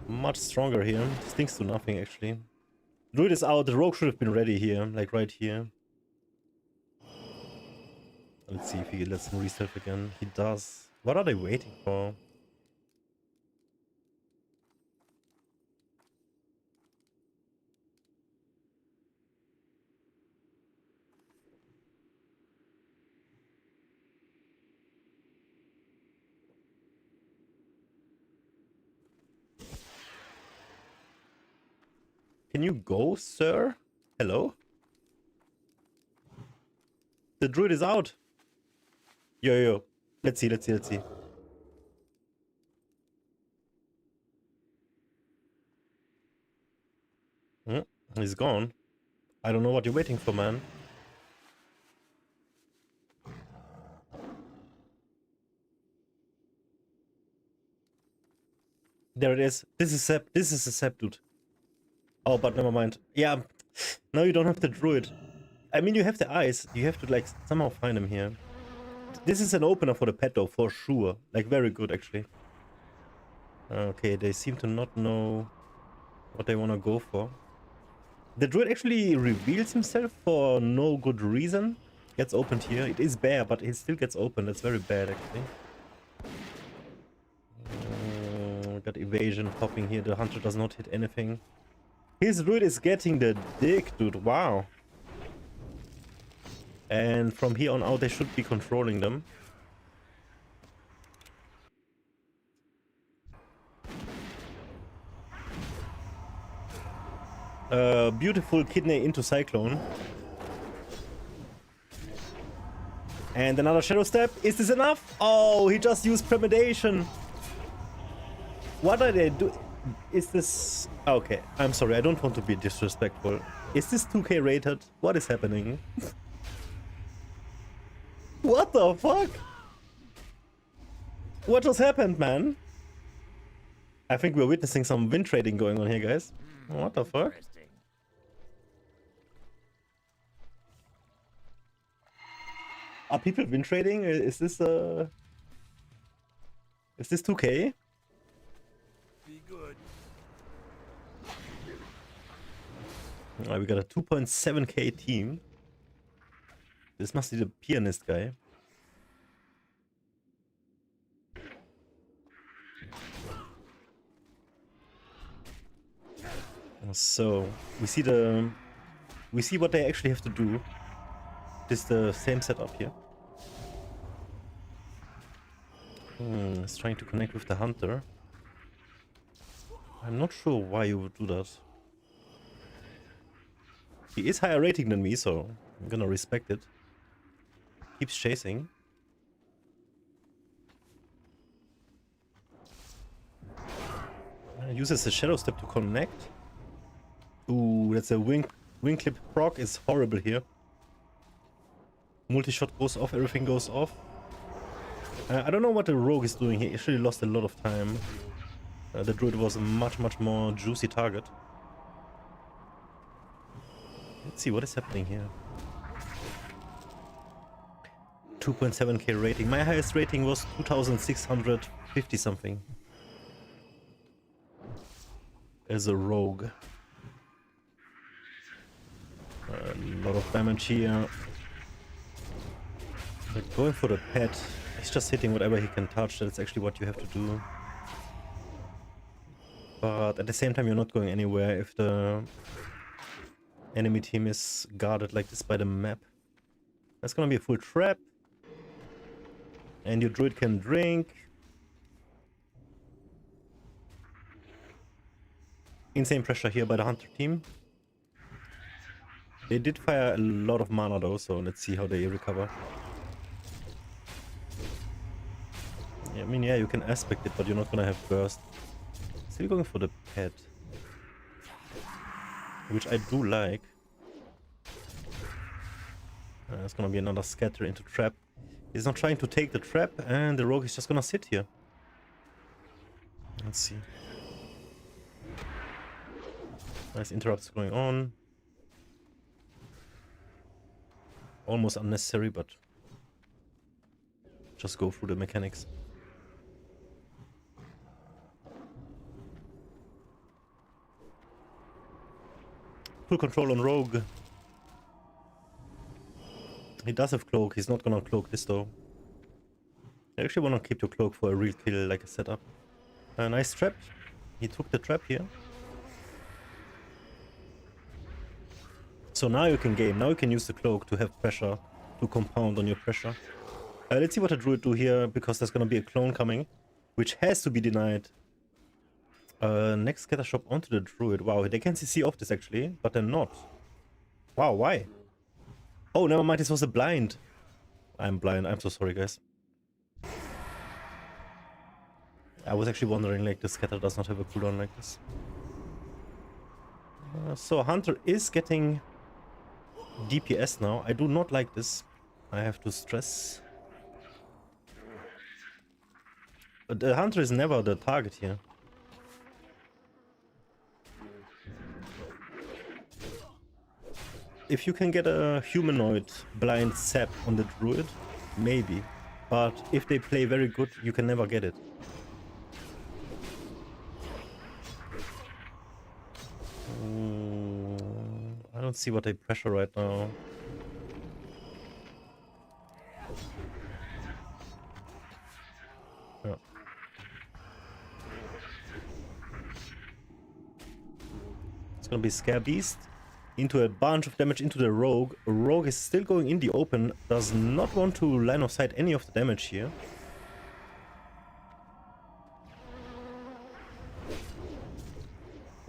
Speaker 1: much stronger here. Stinks to nothing actually. Druid is out, the rogue should have been ready here, like right here. Let's see if he lets him reset again. He does. What are they waiting for? Can you go, sir? Hello? The druid is out. Yo. Let's see. He's gone. I don't know what you're waiting for, man. There it is. This is Sep. This is a Sep, dude. Oh, but never mind. Yeah. No, you don't have the druid. I mean, you have the eyes. You have to, like, somehow find him here. This is an opener for the pet, though, for sure. Like, very good, actually. Okay, they seem to not know what they want to go for. The druid actually reveals himself for no good reason. Gets opened here. It is bare, but it still gets opened. That's very bad, actually. Got evasion popping here. The hunter does not hit anything. His druid is getting the dick, dude. Wow. And from here on out, they should be controlling them. Beautiful kidney into Cyclone. And another Shadow Step. Is this enough? Oh, he just used Premeditation. What are they doing? Is this... Okay, I'm sorry. I don't want to be disrespectful. Is this 2K rated? What is happening? What the fuck? What just happened, man? I think we're witnessing some win trading going on here, guys. What the fuck? Are people win trading? Is this 2K?
Speaker 2: Be good.
Speaker 1: We got a 2.7K team. This must be the pianist guy. So we see what they actually have to do. This is the same setup here. It's trying to connect with the hunter. I'm not sure why you would do that. He is higher rating than me, so I'm gonna respect it. Keeps chasing. Uses the shadow step to connect. Ooh, that's a wing clip proc is horrible here. Multi-shot goes off, everything goes off. I don't know what the rogue is doing here. He actually lost a lot of time. The druid was a much more juicy target. Let's see what is happening here. 2.7K rating. My highest rating was 2650 something. As a rogue. A lot of damage here. Like going for the pet. He's just hitting whatever he can touch. That's actually what you have to do. But at the same time, you're not going anywhere if the enemy team is guarded like this by the map. That's gonna be a full trap. And your druid can drink. Insane pressure here by the hunter team. They did fire a lot of mana though, so let's see how they recover. Yeah, I mean, yeah, you can aspect it, but you're not gonna have burst. Still going for the pet, which I do like. It's gonna be another scatter into trap. He's not trying to take the trap, and the rogue is just gonna sit here. Let's see. Nice interrupts going on. Almost unnecessary, but just go through the mechanics. Full control on rogue. He does have cloak. He's not gonna cloak this though. I actually wanna keep your cloak for a real kill, like a setup. A nice trap. He took the trap here. So now you can game. Now you can use the cloak to have pressure, to compound on your pressure. Let's see what the druid do here, because there's gonna be a clone coming, which has to be denied. Next scatter shop onto the druid. Wow, they can CC off this actually, but they're not. Wow, why? Oh, never mind, this was a blind. I'm blind, I'm so sorry guys. I was actually wondering, like, the scatter does not have a cooldown like this. So Hunter is getting DPS now. I do not like this, I have to stress. But the Hunter is never the target here. If you can get a humanoid blind sap on the druid, maybe. But if they play very good, you can never get it. I don't see what they pressure right now. Yeah. It's gonna be Scare Beast into a bunch of damage into the rogue. Rogue is still going in the open, does not want to line of sight any of the damage here.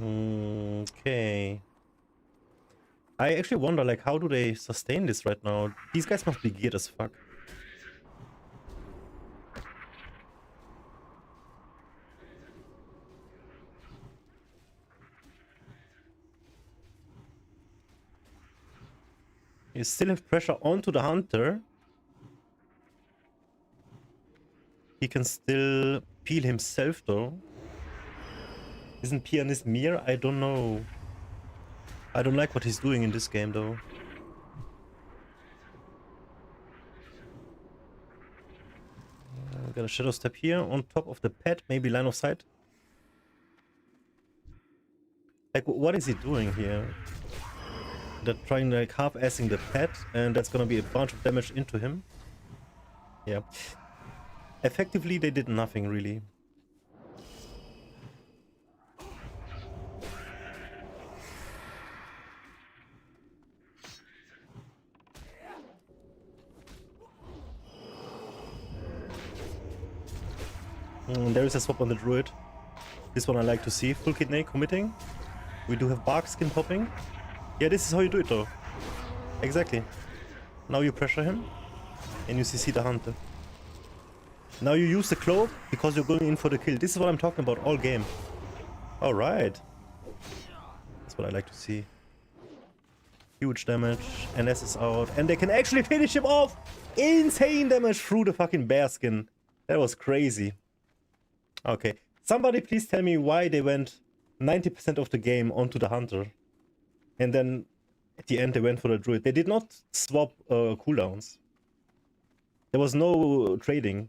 Speaker 1: Okay. I actually wonder, like, how do they sustain this right now? These guys must be geared as fuck. You still have pressure onto the hunter. He can still peel himself though. Isn't Pianist Mir? I don't know. I don't like what he's doing in this game though. Got a shadow step here on top of the pet, maybe line of sight. Like, what is he doing here? They're trying, like, half-assing the pet, and that's gonna be a bunch of damage into him. Yeah. Effectively, they did nothing, really. There is a swap on the druid. This one I like to see. Full kidney committing. We do have bark skin popping. Yeah, this is how you do it though. Exactly. Now you pressure him and you CC the hunter. Now you use the cloak because you're going in for the kill. This is what I'm talking about all game. Alright. That's what I like to see. Huge damage. NS is out. And they can actually finish him off! Insane damage through the fucking bear skin. That was crazy. Okay. Somebody please tell me why they went 90% of the game onto the hunter. And then at the end they went for the druid. They did not swap cooldowns. There was no trading.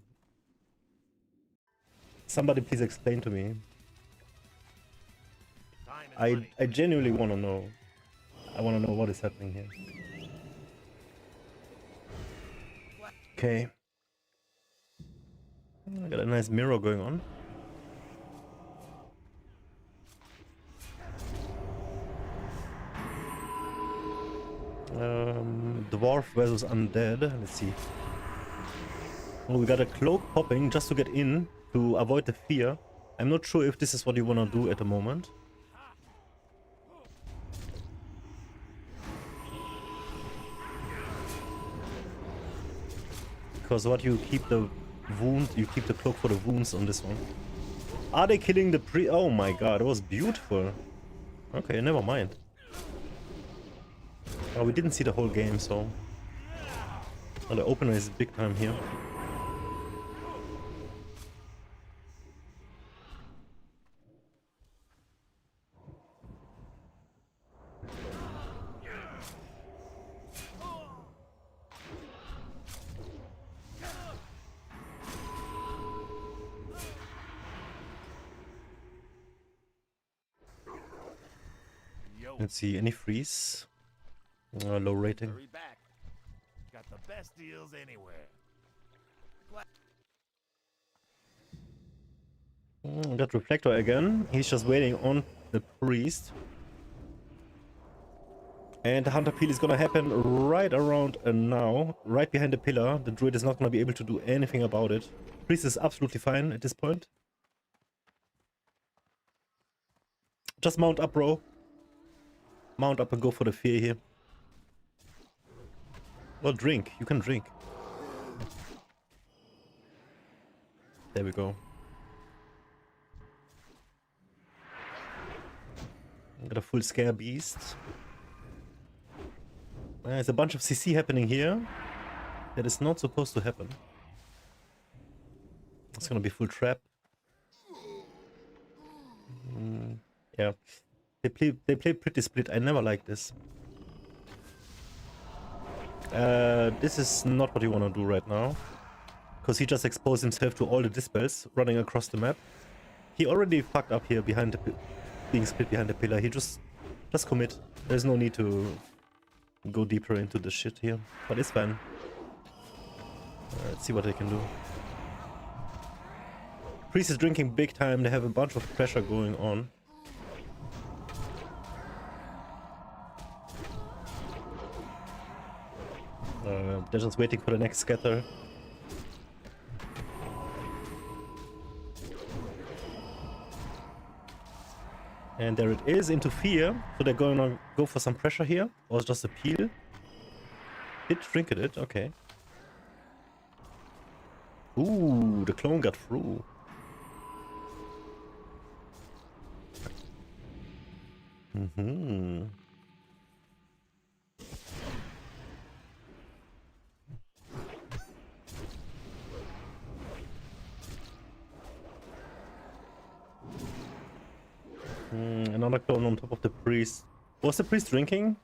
Speaker 1: Somebody please explain to me. I genuinely want to know. I want to know what is happening here. Okay. I got a nice mirror going on. dwarf versus undead. Let's see. Oh, we got a cloak popping just to get in to avoid the fear. I'm not sure if this is what you want to do at the moment. Because what you keep the wound, you keep the cloak for the wounds on this one. Are they killing the pre? Oh my god, it was beautiful. Okay, never mind. Oh, we didn't see the whole game, so... Oh, the opener is big time here. Let's see, any freeze? Low rating.
Speaker 2: Hurry back. Got the best deals anywhere.
Speaker 1: Got Reflector again. He's just waiting on the priest. And the Hunter Peel is gonna happen right around now. Right behind the pillar. The druid is not gonna be able to do anything about it. Priest is absolutely fine at this point. Just mount up, bro. Mount up and go for the fear here. Well, drink. You can drink. There we go. Got a full scare beast. There's a bunch of CC happening here. That is not supposed to happen. It's gonna be full trap. Yeah. They play pretty split. I never like this. This is not what you want to do right now. Because he just exposed himself to all the dispels running across the map. He already fucked up here behind the being split behind the pillar. He just commit. There's no need to go deeper into the shit here. But it's fine. Let's see what they can do. Priest is drinking big time. They have a bunch of pressure going on. They're just waiting for the next scatter. And there it is, into fear. So they're going to go for some pressure here. Or just a peel. Did trinket it, okay. Ooh, the clone got through. Another clone on top of the priest. Was the priest drinking?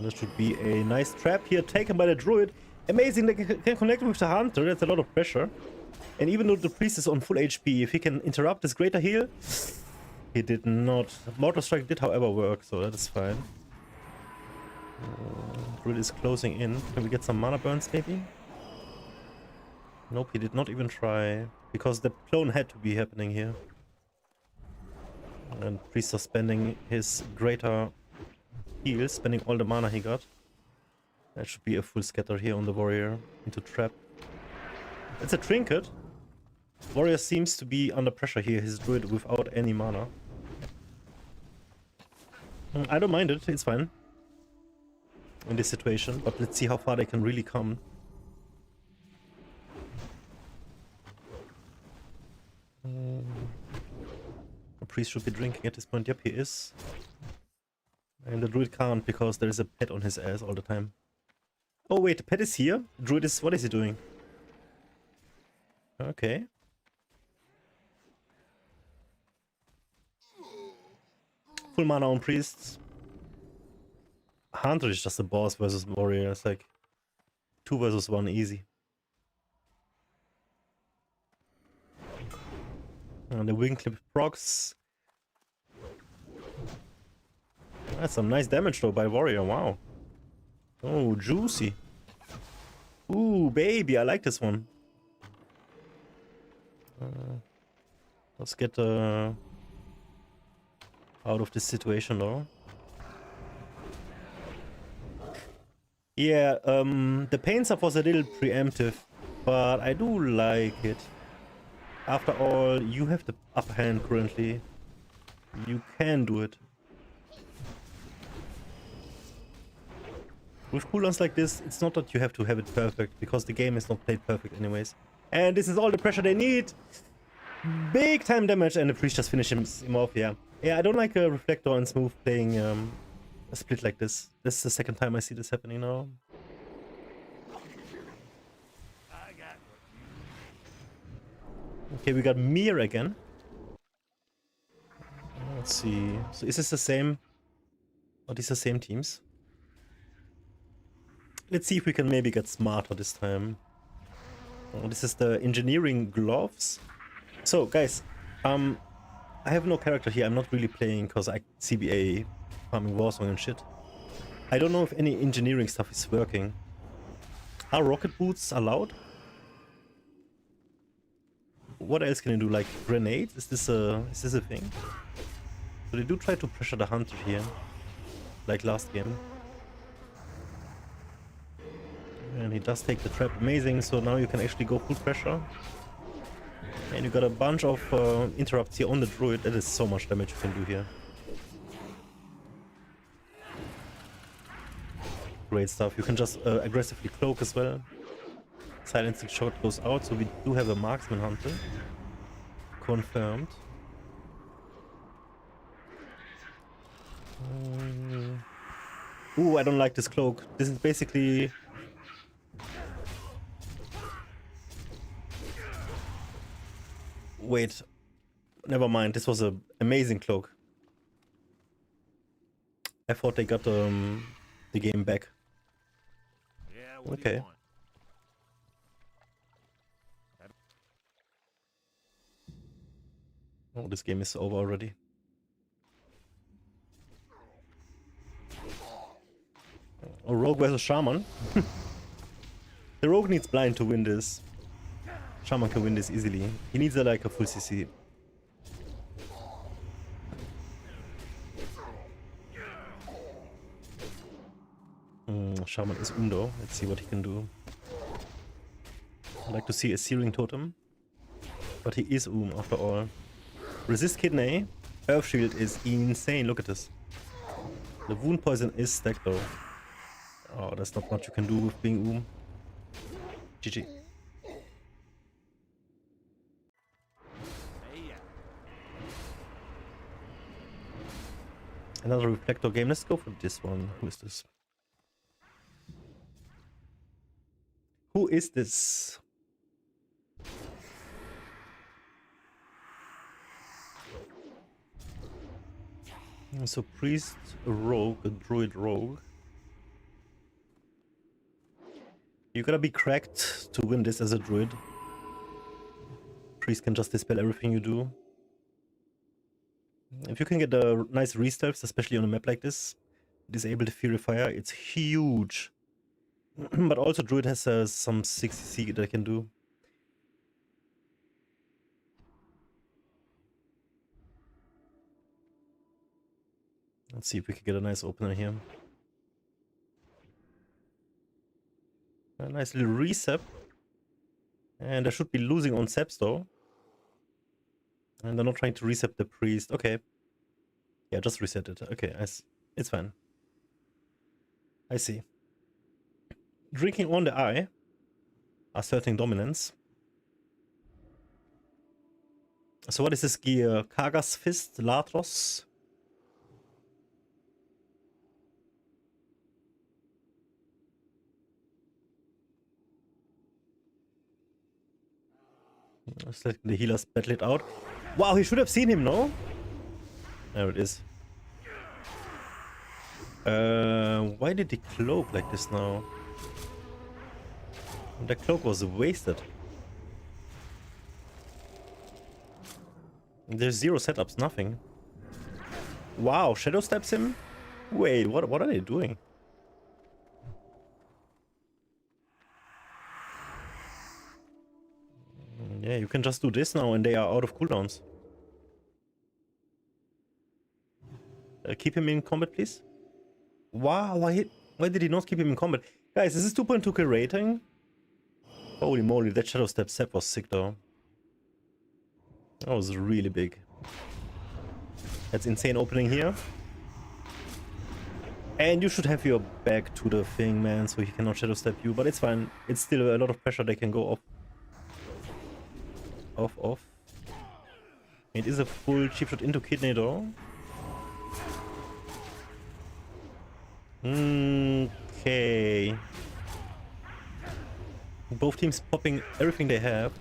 Speaker 1: This should be a nice trap here taken by the druid. Amazing, they can connect with the hunter. That's a lot of pressure. And even though the priest is on full HP, if he can interrupt this greater heal, he did not. Mortal Strike did, however, work, so that is fine. Druid is closing in. Can we get some mana burns, maybe? Nope, he did not even try. Because the clone had to be happening here. And priest is spending his greater heal, spending all the mana he got. That should be a full scatter here on the warrior into trap. It's a trinket. Warrior seems to be under pressure here. His druid without any mana. I don't mind it. It's fine in this situation, but let's see how far they can really come. The priest should be drinking at this point. Yep, he is. And the druid can't because there is a pet on his ass all the time. Oh wait, the pet is here? The druid is... what is he doing? Okay. Full mana on priests. Hunter is just a boss versus warrior. It's like 2 versus 1 easy. And the wing clip procs. That's some nice damage though by warrior. Wow. Oh, juicy. Ooh, baby, I like this one. Let's get out of this situation though. Yeah, the pain stuff was a little preemptive, but I do like it. After all, you have the upper hand currently. You can do it. With cooldowns like this, it's not that you have to have it perfect, because the game is not played perfect anyways. And this is all the pressure they need! Big time damage, and the priest just finishes him off, yeah. Yeah, I don't like a Reflector and Smooth playing a split like this. This is the second time I see this happening now.
Speaker 2: I got what you
Speaker 1: Okay, we got Mir again. Let's see. So is this the same? Are these the same teams? Let's see if we can maybe get smarter this time. Oh, this is the engineering gloves. So guys, I have no character here. I'm not really playing because I CBA farming Warzone and shit. I don't know if any engineering stuff is working. Are rocket boots allowed? What else can you do? Like grenades? Is this a thing? So they do try to pressure the hunter here, like last game. And he does take the trap. Amazing. So now you can actually go full pressure. And you got a bunch of interrupts here on the druid. That is so much damage you can do here. Great stuff. You can just aggressively cloak as well. Silencing shot goes out, so we do have a marksman hunter. Confirmed. Ooh, I don't like this cloak. This is basically... Wait. Never mind. This was an amazing cloak. I thought they got the game back.
Speaker 2: Yeah, what do
Speaker 1: Okay.
Speaker 2: you want?
Speaker 1: Oh, this game is over already. Oh, Rogue versus Shaman. The Rogue needs blind to win this. Shaman can win this easily. He needs like a full CC. Shaman is Undo. Let's see what he can do. I'd like to see a Searing Totem. But he is after all. Resist Kidney. Earth Shield is insane. Look at this. The Wound Poison is stacked though. Oh, there's not much you can do with being GG.
Speaker 2: Hey, yeah.
Speaker 1: Another Reflector game. Let's go for this one. Who is this? Who is this? So priest, a rogue, a druid rogue. You gotta be cracked to win this as a druid. Priest can just dispel everything you do. If you can get a nice re-stealth, especially on a map like this, disable the Fury Fire, it's huge. But also druid has some 60C that I can do. Let's see if we can get a nice opener here. A nice little reset. And I should be losing on Seps though. And they're not trying to reset the priest. Okay. Yeah, just reset it. Okay, it's fine. I see. Drinking on the eye. Asserting dominance. So what is this gear? Kagas Fist, Latros. Let's let the healers battle it out. Wow, he should have seen him, no? There it is. Why did he cloak like this now? The cloak was wasted. There's zero setups, nothing. Wow, Shadow steps him? Wait, what are they doing? Yeah, you can just do this now and they are out of cooldowns. Keep him in combat, please. Wow, why did he not keep him in combat? Guys, is this 2.2 kill rating? Holy moly, that Shadow Step Sep was sick though. That was really big. That's insane opening here. And you should have your back to the thing, man, so he cannot Shadow Step you, but it's fine. It's still a lot of pressure, they can go off. Off. It is a full cheap shot into kidney though. Okay. Both teams popping everything they have.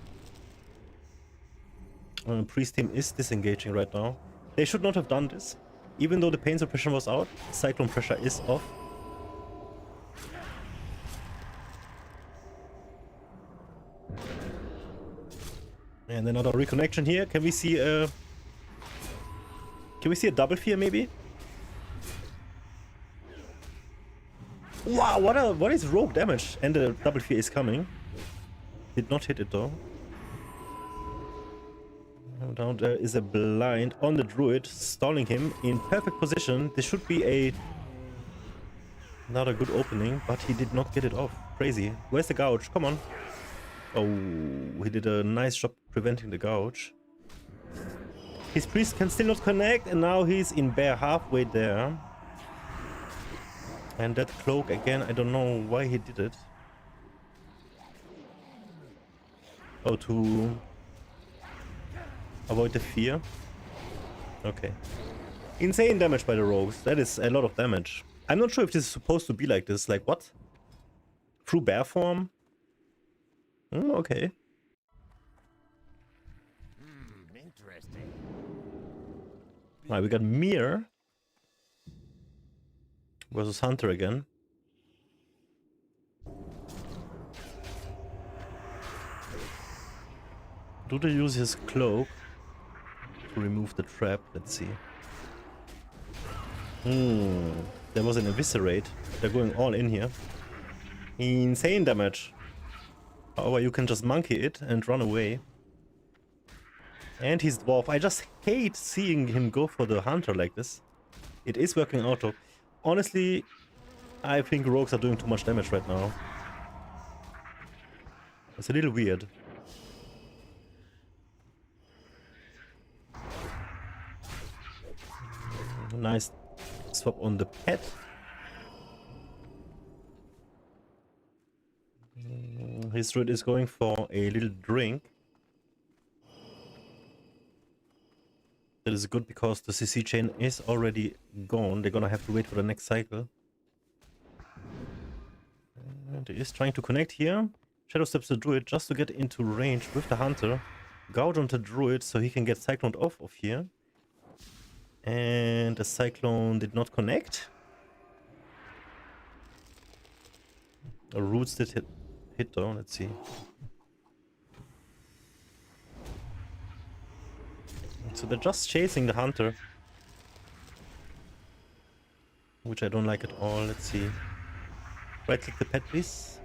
Speaker 1: Priest team is disengaging right now. They should not have done this. Even though the pain suppression was out, cyclone pressure is off. And another reconnection here. Can we see a double fear maybe? Wow, what is rogue damage? And the double fear is coming. Did not hit it though. Down there is a blind on the druid, stalling him in perfect position. This should be another good opening, but he did not get it off. Crazy. Where's the gouge? Come on. Oh, he did a nice job preventing the gouge. His priest can still not connect, and now he's in bear halfway there. And that cloak again, I don't know why he did it. Oh, to avoid the fear. Okay. Insane damage by the rogues. That is a lot of damage. I'm not sure if this is supposed to be like this. Like what? Through bear form? Okay.
Speaker 2: Interesting.
Speaker 1: Alright, we got Mir versus Hunter again. Do they use his cloak to remove the trap? Let's see. There was an eviscerate. They're going all in here. Insane damage. However, you can just monkey it and run away. And he's dwarf. I just hate seeing him go for the hunter like this. It is working out though. Honestly, I think rogues are doing too much damage right now. It's a little weird. Nice swap on the pet. His druid is going for a little drink. That is good because the CC chain is already gone. They're gonna have to wait for the next cycle. And he is trying to connect here. Shadow steps the druid just to get into range with the hunter. Gouge on the druid so he can get cycloned off of here. And the cyclone did not connect. The roots did hit though, let's see. So they're just chasing the hunter. Which I don't like at all, let's see. Right click the pet please.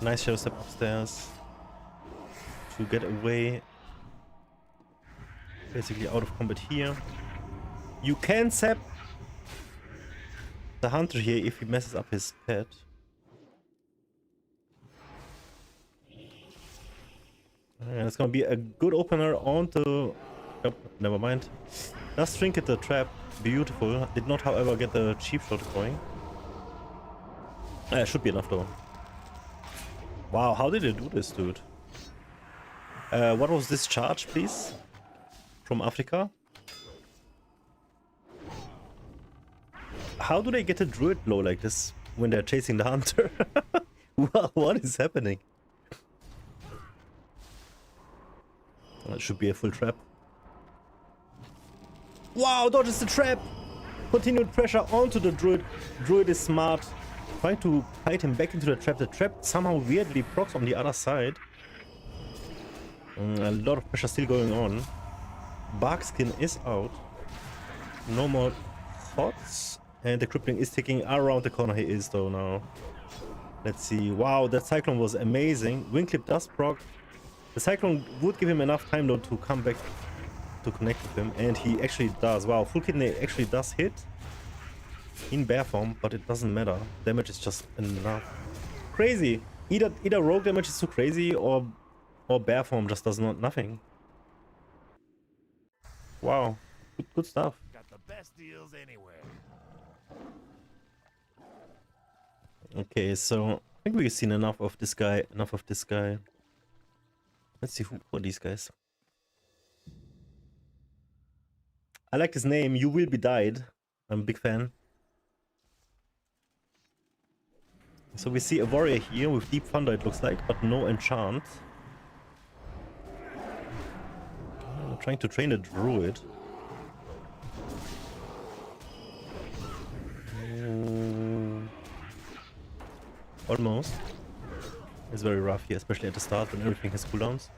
Speaker 1: Nice shadow step upstairs. To get away. Basically out of combat here. You can sap the hunter here if he messes up his pet. And it's gonna be a good opener onto... Oh, never mind. Just trinket the trap. Beautiful. Did not, however, get the cheap shot going. Should be enough though. Wow, how did they do this, dude? What was this charge, please? From Africa? How do they get a druid blow like this when they're chasing the hunter? What is happening? That should be a full trap. Wow, dodges the trap! Continued pressure onto the druid. Druid is smart. Trying to hide him back into the trap. The trap somehow weirdly procs on the other side. A lot of pressure still going on. Barkskin is out. No more thoughts. And the crippling is ticking around the corner. He is though now. Let's see. Wow, that cyclone was amazing. Wing clip does proc. The cyclone would give him enough time though to come back to connect with him. And he actually does. Wow, full kidney actually does hit. in bear form, but it doesn't matter. Damage is just enough. Crazy. Either rogue damage is too crazy, or bear form just does nothing. Wow, good stuff.
Speaker 2: Got the best deals anywhere.
Speaker 1: Okay, so I think we've seen enough of this guy. Enough of this guy. Let's see who are these guys. I like his name. You will be died. I'm a big fan. So we see a warrior here with deep thunder, it looks like, but no enchant. I'm trying to train a druid. Almost. It's very rough here, especially at the start when everything has cooldowns.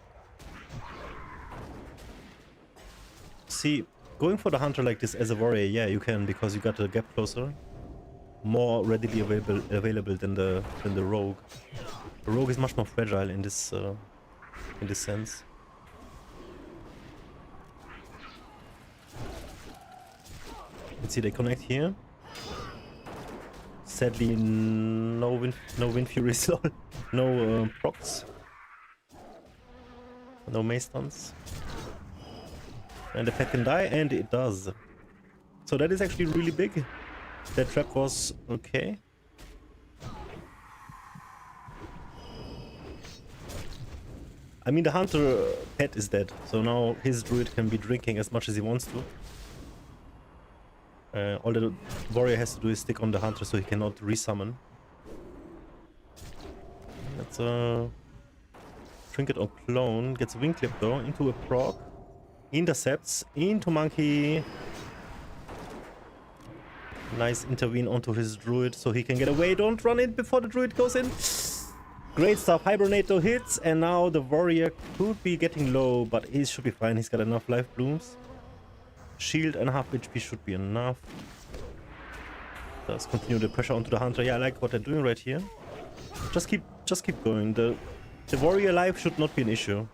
Speaker 1: See, going for the hunter like this as a warrior, yeah, you can, because you got a gap closer. More readily available than the rogue. The rogue is much more fragile in this sense. Let's see, they connect here. Sadly, no wind furies, no procs, no mace stuns, and the pet can die, and it does. So that is actually really big. That trap was okay. I mean, the hunter pet is dead, so now his druid can be drinking as much as he wants to. All the warrior has to do is stick on the hunter so he cannot resummon. That's a trinket or clone. Gets a wing clip though into a proc. Intercepts into monkey. Nice intervene onto his druid so he can get away. Don't run in before the druid goes in. Great stuff. Hibernator hits, and now the warrior could be getting low, but he should be fine. He's got enough life blooms. Shield and half HP should be enough. Let's continue the pressure onto the hunter. Yeah, I like what they're doing right here. Just keep going. The warrior life should not be an issue.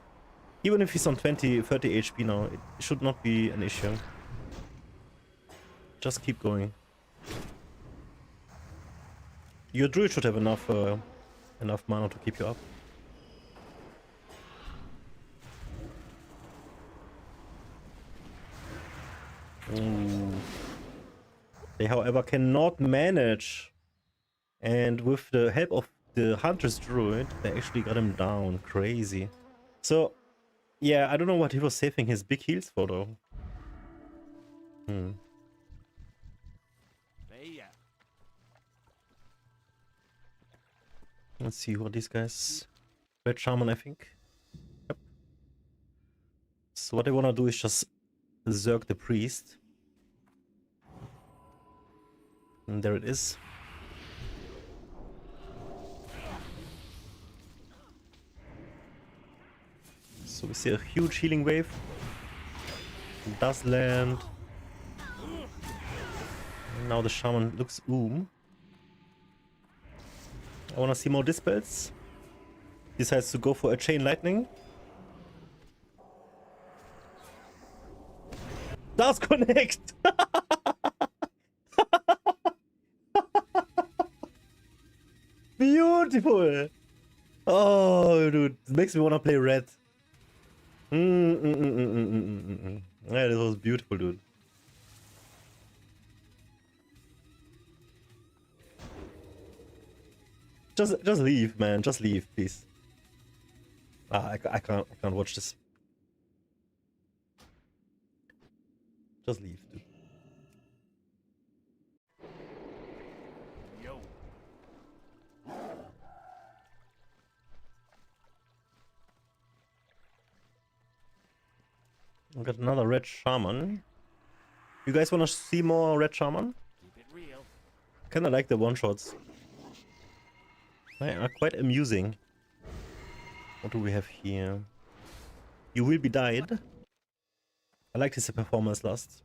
Speaker 1: Even if he's on 20, 30 HP now, it should not be an issue. Just keep going. Your druid should have enough mana to keep you up. Ooh. They, however, cannot manage, and with the help of the hunter's druid, they actually got him down. Crazy. So, yeah, I don't know what he was saving his big heals for, though. Let's see who are these guys. Red Shaman, I think. Yep. So what I want to do is just Zerg the priest. And there it is. So we see a huge healing wave. It does land. And now the shaman looks I want to see more dispels. Decides to go for a chain lightning. Does connect! Beautiful! Oh, dude, it makes me want to play red. Yeah, this was beautiful, dude. Just leave, man. Just leave, please. I can't watch this. Just leave, dude.
Speaker 2: Yo.
Speaker 1: I got another red shaman. You guys wanna see more red shaman?
Speaker 2: Keep it real.
Speaker 1: Kinda like the one shots. They are quite amusing. What do we have here? You will be died. I liked his performance last.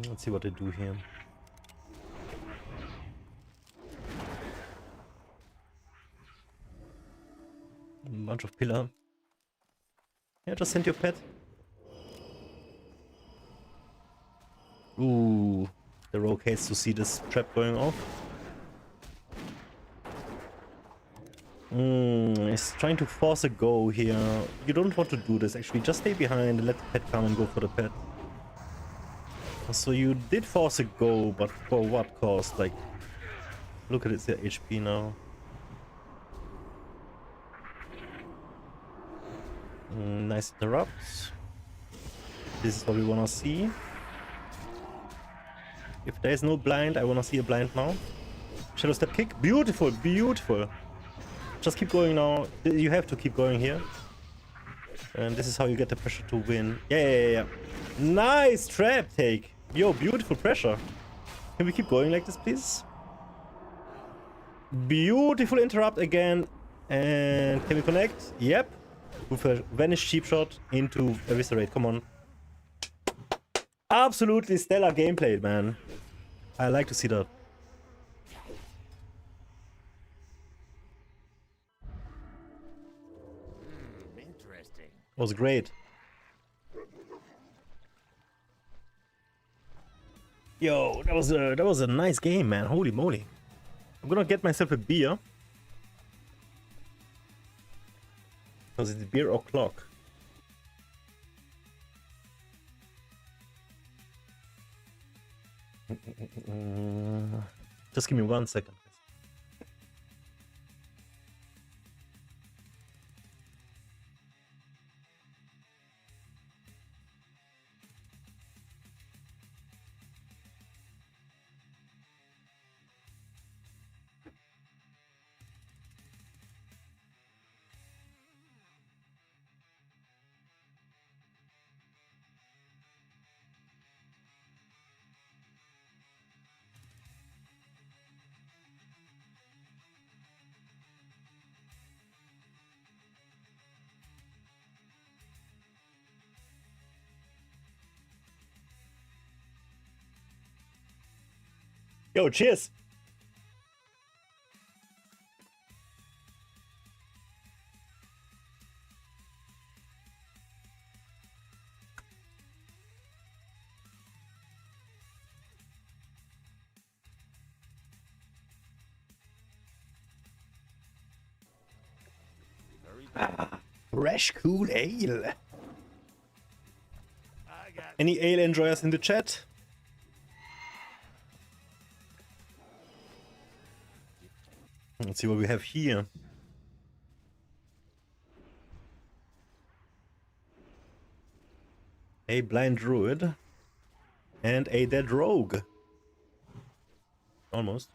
Speaker 1: Let's see what they do here. bunch of pillar. Yeah, just send your pet. Ooh, the rogue hates to see this trap going off. He's trying to force a go here. You don't want to do this actually. Just stay behind and let the pet come and go for the pet. So you did force a go, but for what cost? Like, look at its HP now. Nice interrupt. This is what we wanna see. If there is no blind, I wanna see a blind now. Shadow step kick. Beautiful, beautiful. Just keep going now. You have to keep going here. And this is how you get the pressure to win. Yeah. Nice trap take. Yo, beautiful pressure. Can we keep going like this, please? Beautiful interrupt again. And can we connect? Yep. With a vanish cheap shot into eviscerate. Come on. Absolutely stellar gameplay, man. I like to see that.
Speaker 2: Interesting.
Speaker 1: Was great. Yo, that was a nice game, man. Holy moly. I'm gonna get myself a beer. Because it's beer o'clock. Just give me 1 second. Yo, cheers! Fresh cool ale.
Speaker 2: I got
Speaker 1: Any ale enjoyers in the chat? Let's see what we have here. A blind druid and a dead rogue. Almost.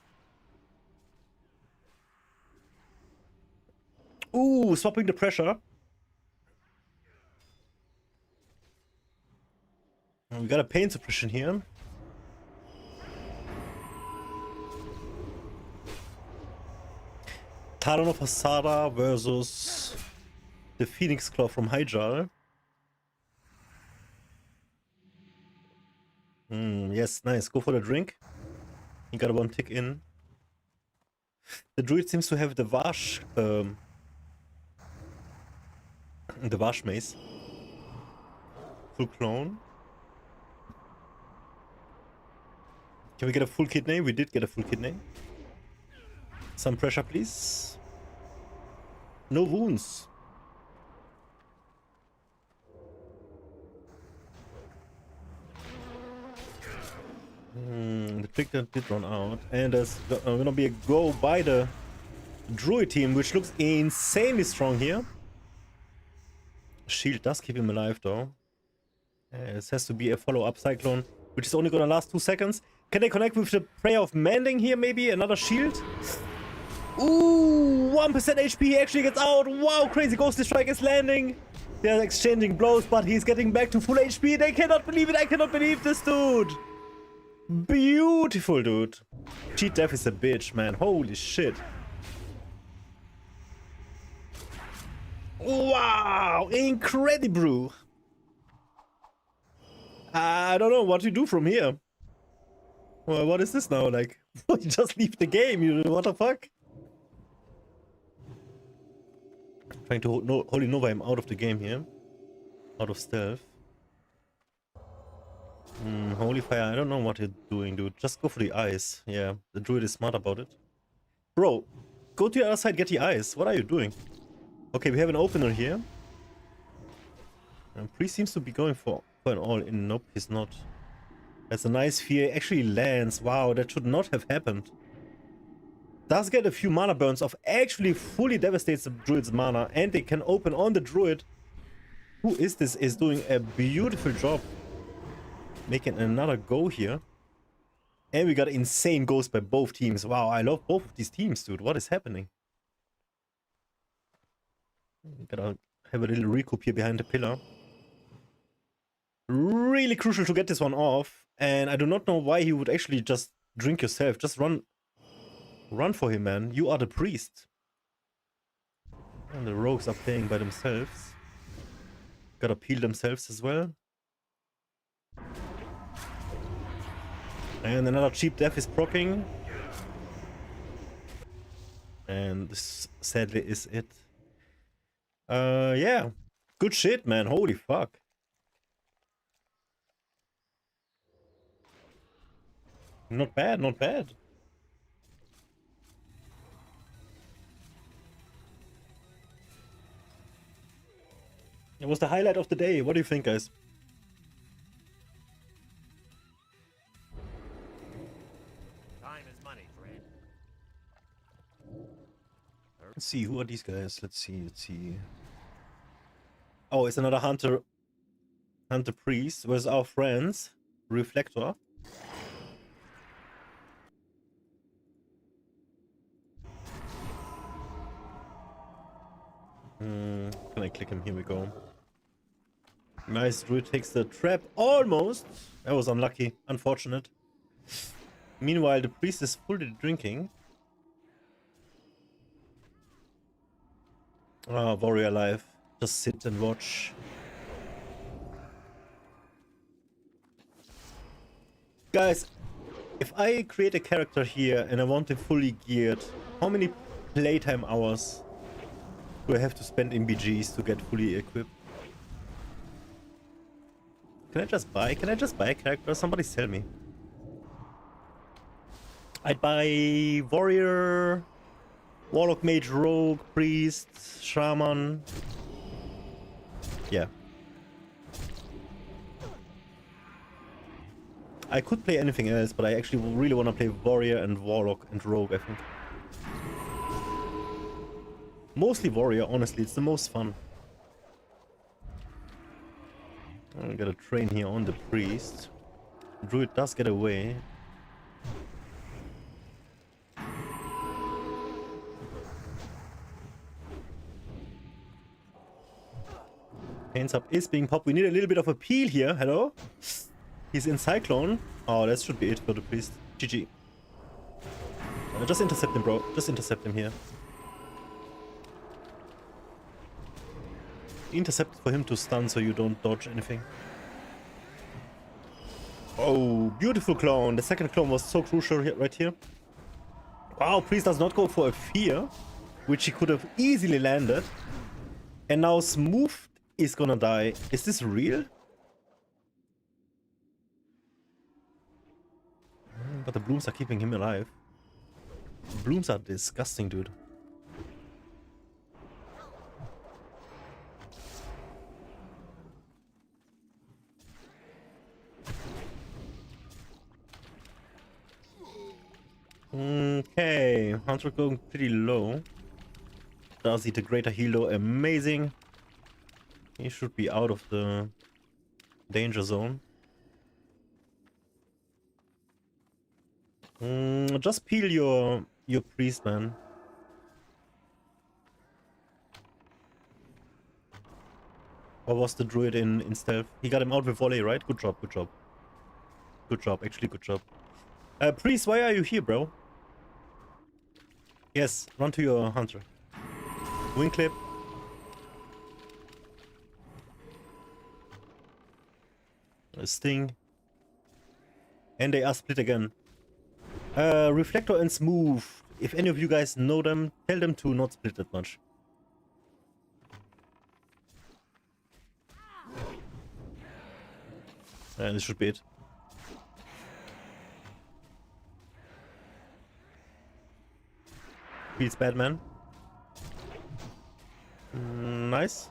Speaker 1: Ooh, swapping the pressure. We got a pain suppression here. Talon of Asada versus the Phoenix Claw from Hyjal. Yes, nice. Go for the drink. He got a 1 tick in. The druid seems to have the Vash, the Vash mace. Full clone. Can we get a full kidney? We did get a full kidney. Some pressure, please. No wounds. The trigger did run out. And there's gonna be a go by the druid team, which looks insanely strong here. Shield does keep him alive, though. This has to be a follow-up cyclone, which is only gonna last 2 seconds. Can they connect with the Prayer of Mending here, maybe? Another shield? Ooh, 1% HP, he actually gets out. Wow, crazy ghostly strike is landing. They're exchanging blows, but he's getting back to full HP. They cannot believe it. I cannot believe this, dude. Beautiful, dude. Cheat Death is a bitch, man. Holy shit. Wow, incredible. I don't know what to do from here. Well, what is this now? Like, you just leave the game. You what the fuck? Trying to Holy Nova him out of the game here. Out of stealth. Holy Fire, I don't know what you're doing, dude. Just go for the eyes. Yeah, the druid is smart about it. Bro, go to the other side, get the eyes. What are you doing? Okay, we have an opener here. And Priest seems to be going for an all-in. Nope, he's not. That's a nice fear. Actually lands. Wow, that should not have happened. Does get a few mana burns off. Actually fully devastates the druid's mana. And they can open on the druid. Who is this? Is doing a beautiful job. Making another go here. And we got insane goals by both teams. Wow, I love both of these teams, dude. What is happening? Gotta have a little recoup here behind the pillar. Really crucial to get this one off. And I do not know why he would actually just drink yourself. Just run for him, man. You are the priest. And the rogues are playing by themselves. Gotta peel themselves as well. And another cheap death is proccing. And this sadly is it. Yeah. Good shit, man. Holy fuck. Not bad, not bad. It was the highlight of the day. What do you think, guys?
Speaker 2: Time is money, friend.
Speaker 1: Let's see, who are these guys? Let's see. Oh, it's another Hunter Priest. Where's our friends? Reflector. Can I click him? Here we go. Nice, druid takes the trap. Almost! That was unlucky. Unfortunate. Meanwhile, the priest is fully drinking. Ah, warrior alive. Just sit and watch. Guys, if I create a character here and I want him fully geared, how many playtime hours do I have to spend in BGs to get fully equipped? Can I just buy a character? Somebody tell me. I'd buy warrior, warlock, mage, rogue, priest, shaman. Yeah. I could play anything else, but I actually really want to play warrior and warlock and rogue, I think. Mostly warrior, honestly, it's the most fun. I gotta train here on the priest. Druid does get away. Hands up is being popped. We need a little bit of a peel here. Hello? He's in Cyclone. Oh, that should be it for the priest. GG. Just intercept him, bro. Just intercept him here. Intercept for him to stun so you don't dodge anything. Oh, beautiful clone. The second clone was so crucial right here. Wow, priest does not go for a fear, which he could have easily landed. And now Smooth is gonna die. Is this real? But the blooms are keeping him alive. Blooms are disgusting, dude. Okay, Hunter going pretty low. Does he the greater heal though? Amazing. He should be out of the danger zone. Just peel your priest, man. Or was the druid in stealth? He got him out with volley, right? Good job, good job. Good job, actually good job. Priest, why are you here, bro? Yes, run to your hunter. Wing clip. A sting. And they are split again. Reflector and Smooth. If any of you guys know them, tell them to not split that much. And this should be it. Feels bad, man. Nice.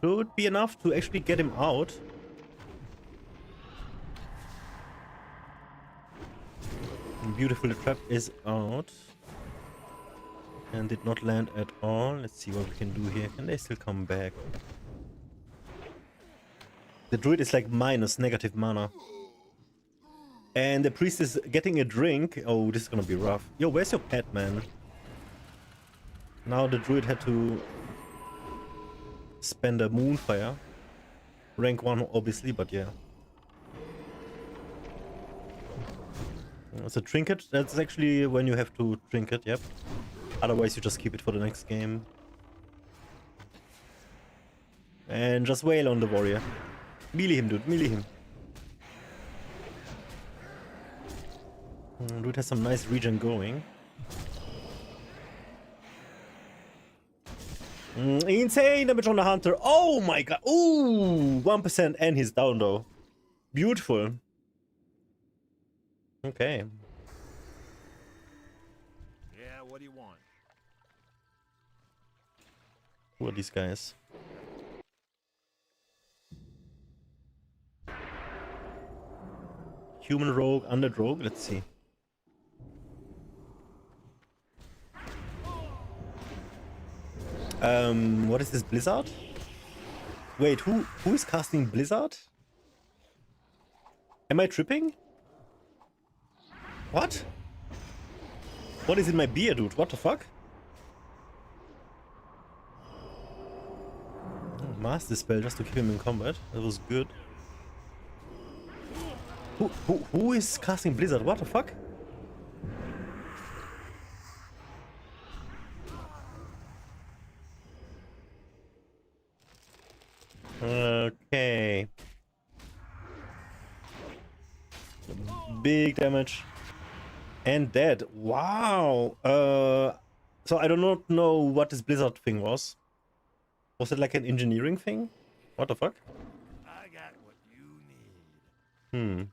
Speaker 1: Should be enough to actually get him out. Beautiful, the trap is out. And did not land at all. Let's see what we can do here. Can they still come back? The druid is like minus negative mana. And the priest is getting a drink. Oh, this is gonna be rough. Yo, where's your pet, man? Now the druid had to spend a moonfire. Rank 1 obviously, but yeah. It's a trinket. That's actually when you have to trinket, yep. Otherwise you just keep it for the next game. And just wail on the warrior. Melee him, dude, melee him. Dude has some nice regen going. Insane damage on the hunter. Oh my god. Ooh, 1% and he's down though. Beautiful. Okay.
Speaker 2: Yeah, what do you want?
Speaker 1: Who are these guys? Human rogue, undead rogue. Let's see. What is this, Blizzard? Wait, who is casting Blizzard? Am I tripping? What? What is in my beer, dude? What the fuck? Oh, master spell just to keep him in combat. That was good. Who is casting Blizzard? What the fuck? Okay. Big damage. And dead. Wow. So I do not know what this Blizzard thing was. Was it like an engineering thing? What the fuck?
Speaker 2: I got what you need.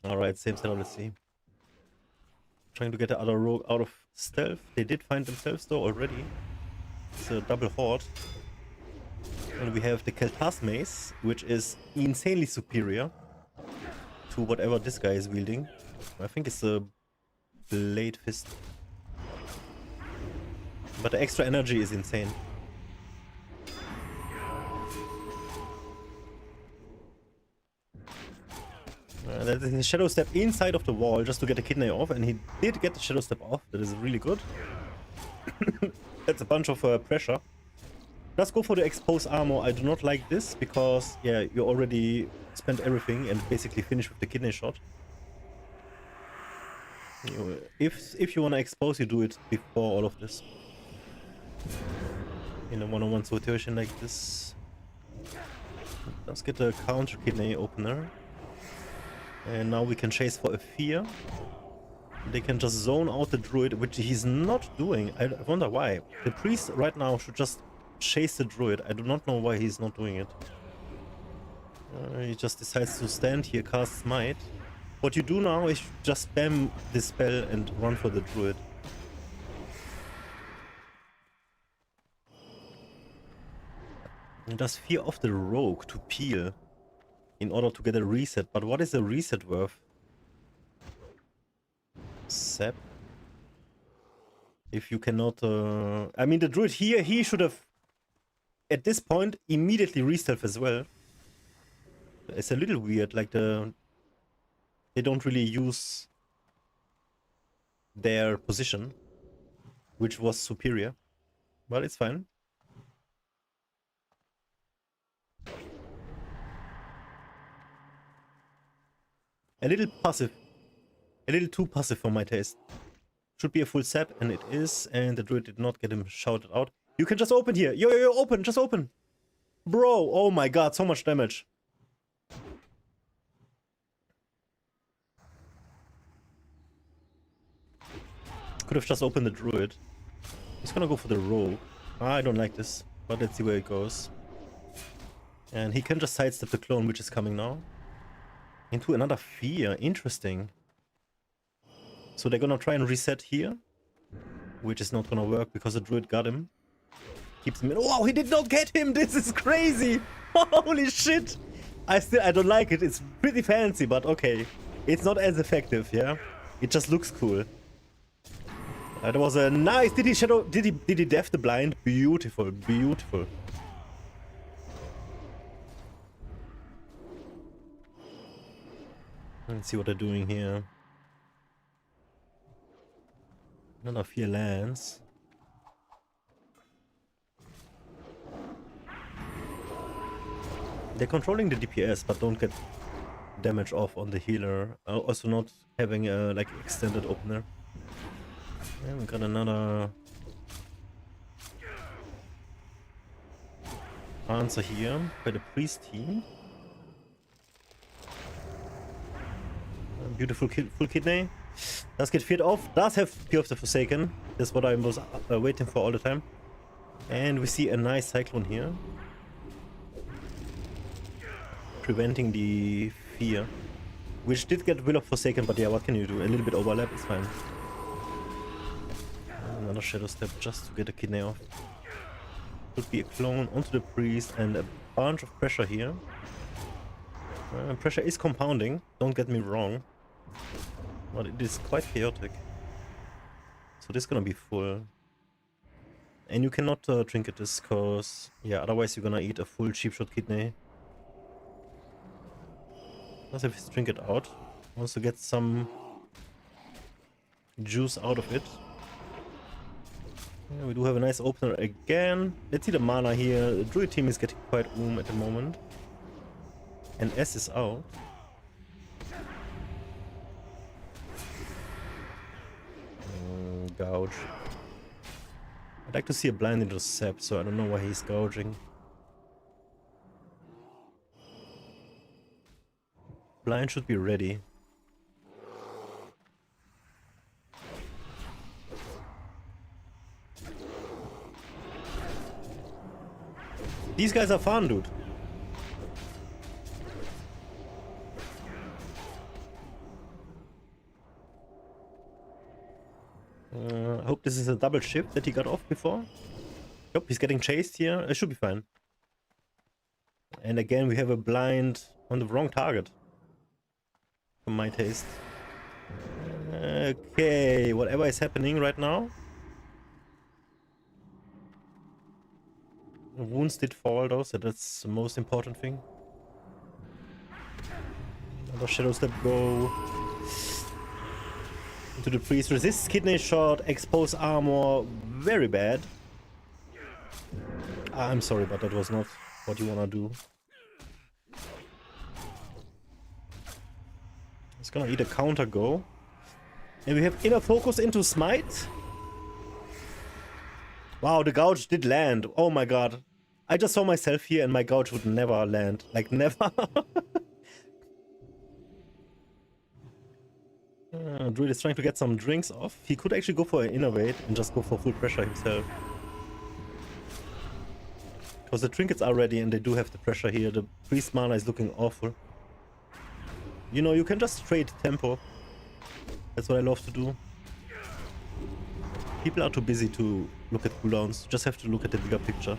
Speaker 1: Alright, same setup, let's see. Trying to get the other rogue out of stealth. They did find themselves though already. It's a double horde. And we have the Kel'Thas mace, which is insanely superior to whatever this guy is wielding. I think it's a blade fist. But the extra energy is insane. That is a shadow step inside of the wall just to get the kidney off, and he did get the shadow step off. That is really good. That's a bunch of pressure. Let's go for the exposed armor. I do not like this because, yeah, you already spent everything and basically finished with the kidney shot. If you want to expose, you do it before all of this. In a one-on-one situation like this. Let's get a counter kidney opener. And now we can chase for a fear. They can just zone out the druid, which he's not doing. I wonder why. The priest right now should just chase the druid. I do not know why he's not doing it. He just decides to stand here, cast smite. What you do now is just spam this spell and run for the druid. And does fear off the rogue to peel in order to get a reset. But what is a reset worth? Sap. If you cannot... I mean, the druid here, he should have, at this point, immediately re-stealth as well. It's a little weird, like they don't really use their position, which was superior. But it's fine. A little passive. A little too passive for my taste. Should be a full sap, and it is, and the druid did not get him shouted out. You can just open here. Yo, open, just open. Bro, oh my god, so much damage. Could have just opened the druid. He's gonna go for the rogue. I don't like this, but let's see where it goes. And he can just sidestep the clone, which is coming now. Into another fear. Interesting. So they're gonna try and reset here, which is not gonna work because the druid got him. Keeps him in. Wow, he did not get him! This is crazy! Holy shit! I don't like it. It's pretty fancy, but okay. It's not as effective, yeah? It just looks cool. That was a nice... Did he def the blind? Beautiful, beautiful. Let's see what they're doing here. Another 4 lands. They're controlling the DPS, but don't get damage off on the healer. Also not having a like extended opener. And we got another answer here by the priest team. Beautiful full kidney. Does get feared off. Does have Fear of the Forsaken. That's what I was waiting for all the time. And we see a nice cyclone here. Preventing the fear. Which did get Will of Forsaken, but yeah, what can you do? A little bit overlap is fine. Another Shadow Step just to get a kidney off. Could be a clone onto the priest and a bunch of pressure here. Pressure is compounding, don't get me wrong. But it is quite chaotic. So this is gonna be full. And you cannot trinket this, cause yeah, otherwise you're gonna eat a full cheap shot kidney. Let's have his trinket out. Wants to get some juice out of it. Yeah, we do have a nice opener again. Let's see the mana here. The druid team is getting quite at the moment. And S is out. Gouge. I'd like to see a blind intercept, so I don't know why he's gouging. Blind should be ready. These guys are fun, dude. I hope this is a double shift that he got off before. Yep, he's getting chased here. It should be fine. And again, we have a blind on the wrong target. For my taste. Okay, whatever is happening right now. The wounds did fall though, so that's the most important thing. Another Shadow Step go into the priest. Resist kidney shot, expose armor, very bad. I'm sorry, but that was not what you wanna do. It's gonna eat a counter go. And we have inner focus into smite. Wow, the gouge did land. Oh my god. I just saw myself here and my gouge would never land. Like, never. Druid is trying to get some drinks off. He could actually go for an innervate and just go for full pressure himself. Because the trinkets are ready and they do have the pressure here. The priest mana is looking awful. You know, you can just trade tempo. That's what I love to do. People are too busy to look at cooldowns. Just have to look at the bigger picture.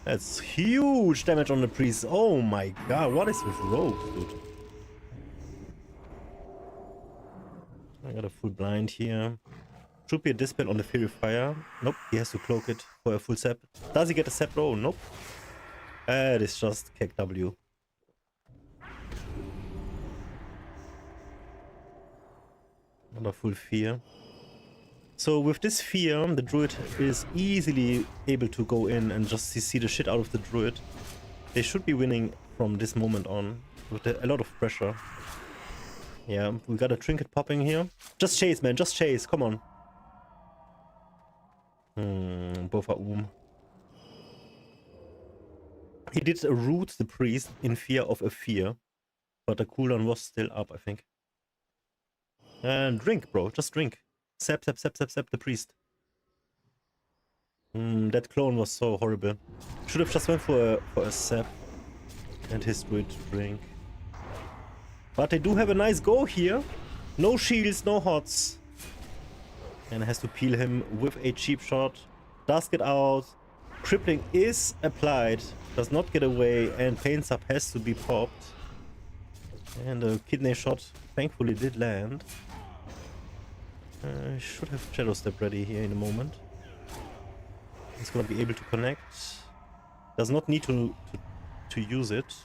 Speaker 1: That's huge damage on the priest. Oh my god, what is with rogues, dude? I got a full blind here. Should be a dispel on the Fury Fire. Nope, he has to cloak it for a full sap. Does he get a sap? Oh, nope. It is just KW. Another full fear. So with this fear, the druid is easily able to go in and just see the shit out of the druid. They should be winning from this moment on with a lot of pressure. Yeah, we got a trinket popping here. Just chase, man, just chase, come on. Both are He did root the priest in fear of a fear, but the cooldown was still up, I think. And drink, bro, just drink. Sap, sap, sap, sap, sap the priest. That clone was so horrible. Should have just went for a sap and his druid drink. But they do have a nice go here. No shields, no hots. And has to peel him with a cheap shot. Does get out. Crippling is applied. Does not get away. And pain sub has to be popped. And a kidney shot thankfully did land. Should have Shadow Step ready here in a moment. He's gonna be able to connect. Does not need to use it.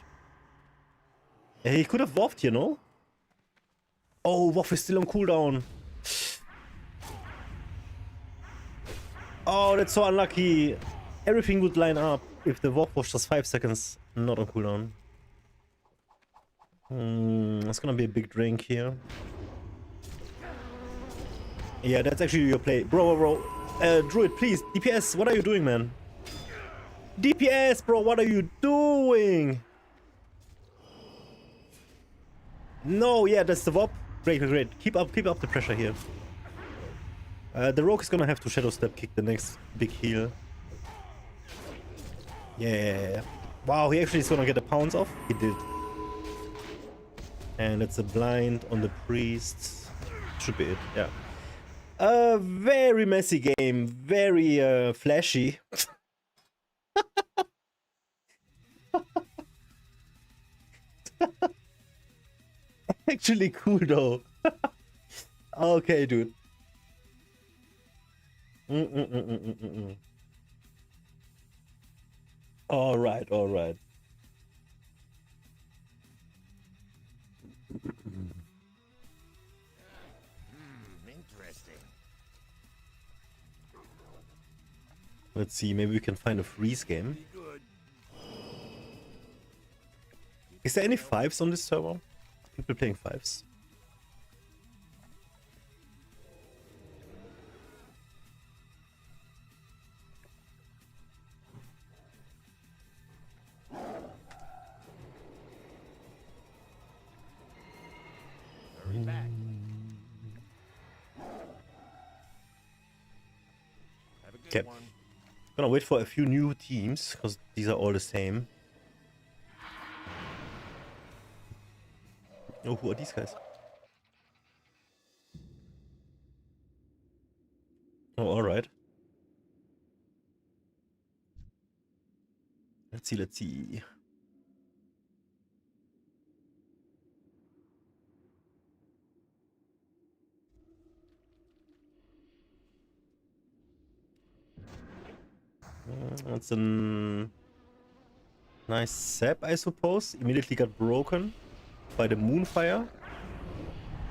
Speaker 1: He could have waffed, you know? Oh, waff is still on cooldown. Oh, that's so unlucky. Everything would line up if the waff was just 5 seconds not on cooldown. That's gonna be a big drink here. Yeah, that's actually your play. Bro. Druid, please. DPS, what are you doing, man? DPS, bro, what are you doing? No, yeah, that's the WOP. Great. Keep up the pressure here. The rogue is gonna have to Shadow Step kick the next big heal. Yeah. Wow, he actually is gonna get a pounce off. He did. And it's a blind on the priest. Should be it, yeah. A very messy game, very flashy. Actually cool though. Okay, dude. All right.
Speaker 2: Interesting.
Speaker 1: Let's see, maybe we can find a freeze game.
Speaker 2: Be good.
Speaker 1: Is there any fives on this server? People playing fives?
Speaker 2: Hurry back. Have a good
Speaker 1: Okay.
Speaker 2: one.
Speaker 1: Gonna wait for a few new teams, because these are all the same. Oh, who are these guys? Oh, alright. Let's see. That's a nice sap, I suppose. Immediately got broken by the Moonfire.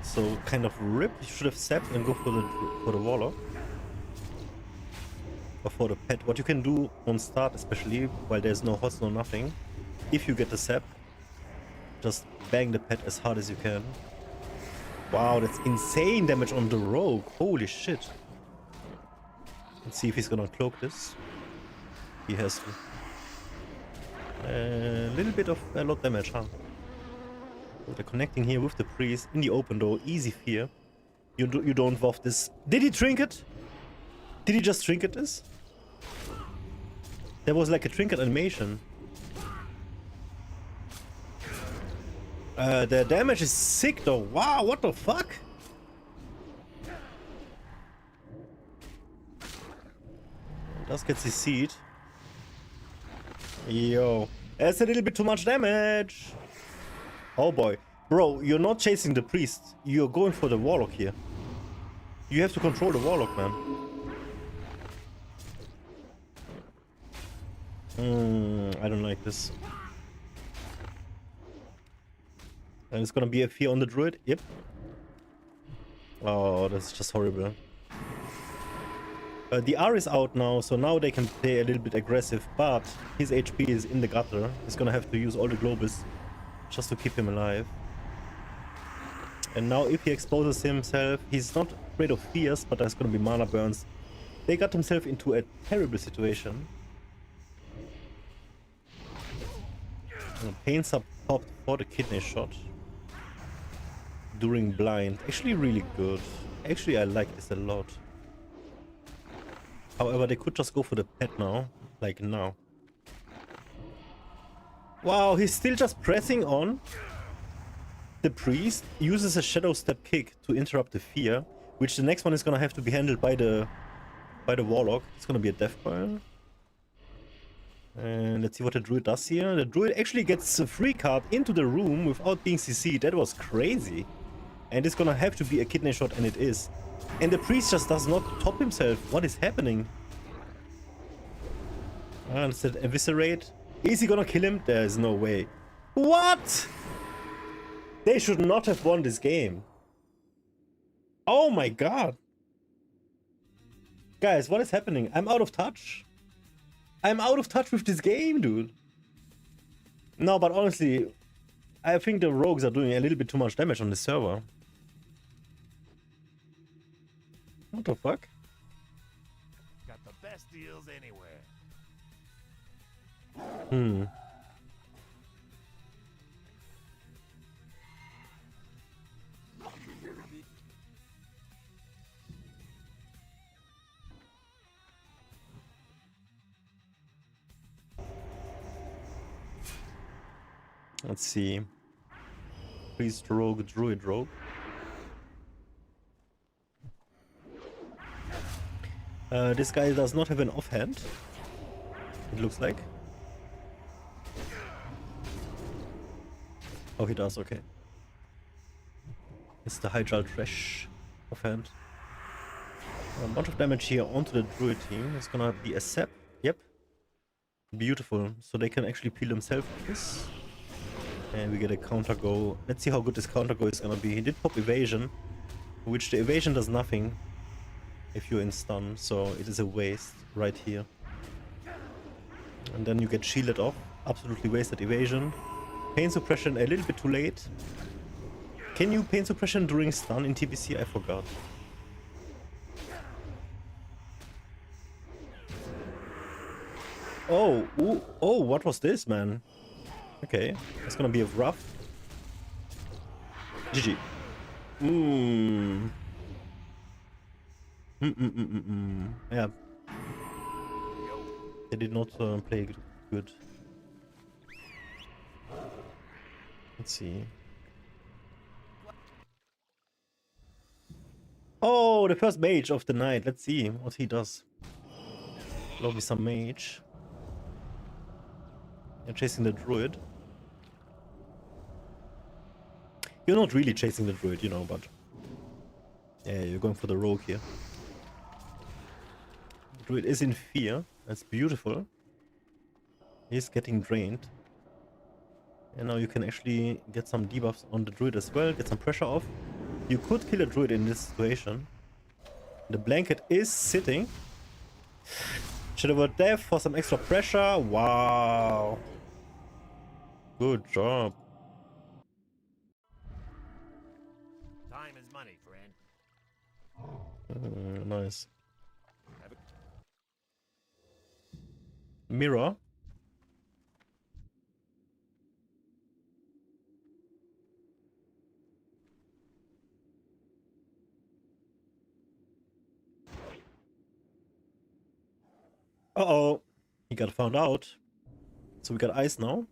Speaker 1: So kind of rip. You should have sapped and go for the Warlock. Or for the pet. What you can do on start, especially while there's no hots, no nothing. If you get the sap, just bang the pet as hard as you can. Wow, that's insane damage on the rogue. Holy shit. Let's see if he's gonna cloak this. He has to. A little bit of a lot damage, huh? So they're connecting here with the priest in the open door. Easy fear. You don't waff this. Did he trinket? Did he just trinket this? There was like a trinket animation. The damage is sick though. Wow, what the fuck? Does get CC'd. Yo, that's a little bit too much damage. Oh boy. Bro, you're not chasing the priest. You're going for the warlock here. You have to control the warlock, man. I don't like this. And it's gonna be a fear on the druid. Yep. Oh, that's just horrible. The R is out now, so now they can play a little bit aggressive, but his HP is in the gutter. He's gonna have to use all the globus just to keep him alive. And now if he exposes himself, he's not afraid of fears, but there's gonna be mana burns. They got himself into a terrible situation. Pain sub popped for the kidney shot during blind. Actually really good. Actually I like this a lot. However, they could just go for the pet now. Like now. Wow, he's still just pressing on. The priest uses a shadow step kick to interrupt the fear, which the next one is gonna have to be handled by the warlock. It's gonna be a death coil. And let's see what the druid does here. The druid actually gets a free card into the room without being CC'd. That was crazy. And it's gonna have to be a kidney shot, and it is. And the priest just does not top himself. What is happening? Let's eviscerate. Is he gonna kill him? There is no way. What? They should not have won this game. Oh my god. Guys, what is happening? I'm out of touch. I'm out of touch with this game, dude. No, but honestly, I think the rogues are doing a little bit too much damage on the server. What the fuck?
Speaker 2: Got the best deals anywhere.
Speaker 1: Let's see. Priest rogue, druid rogue. This guy does not have an offhand. It looks like. Oh, he does, okay. It's the Hydral Trash offhand. A bunch of damage here onto the druid team. It's gonna be a sep. Yep. Beautiful. So they can actually peel themselves with this. And we get a counter go. Let's see how good this counter go is gonna be. He did pop evasion, which the evasion does nothing if you're in stun, so it is a waste right here. And then you get shielded off. Absolutely wasted evasion. Pain suppression a little bit too late. Can you pain suppression during stun in TBC? I forgot. Oh, ooh, oh, what was this, man? Okay, it's gonna be a rough. GG. Yeah. They did not play good. Let's see. Oh, the first mage of the night. Let's see what he does. Lobby some mage. You're chasing the druid. You're not really chasing the druid, you know, but... yeah, you're going for the rogue here. The druid is in fear. That's beautiful. He's getting drained. And now you can actually get some debuffs on the druid as well. Get some pressure off. You could kill a druid in this situation. The blanket is sitting. Shadow Word Death for some extra pressure. Wow. Good job.
Speaker 2: Time is money, friend.
Speaker 1: Nice. Mirror. Uh-oh. He got found out. So we got ice now.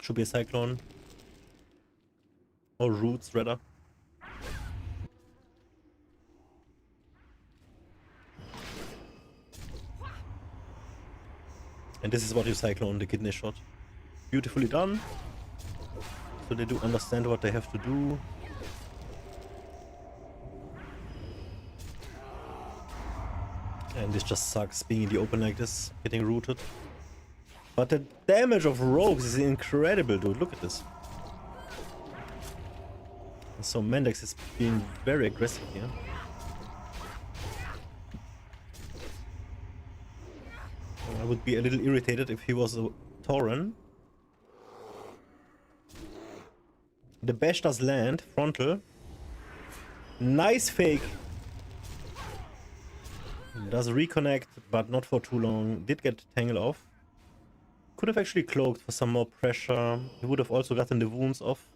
Speaker 1: Should be a cyclone. Or roots, rather. And this is what you cyclone the kidney shot. Beautifully done. So they do understand what they have to do. And this just sucks, being in the open like this, getting rooted. But the damage of rogues is incredible, dude. Look at this. And so Mendex is being very aggressive here. I would be a little irritated if he was a Tauren. The bash does land, frontal. Nice fake. Does reconnect, but not for too long. Did get tangle off. Could have actually cloaked for some more pressure. He would have also gotten the wounds off.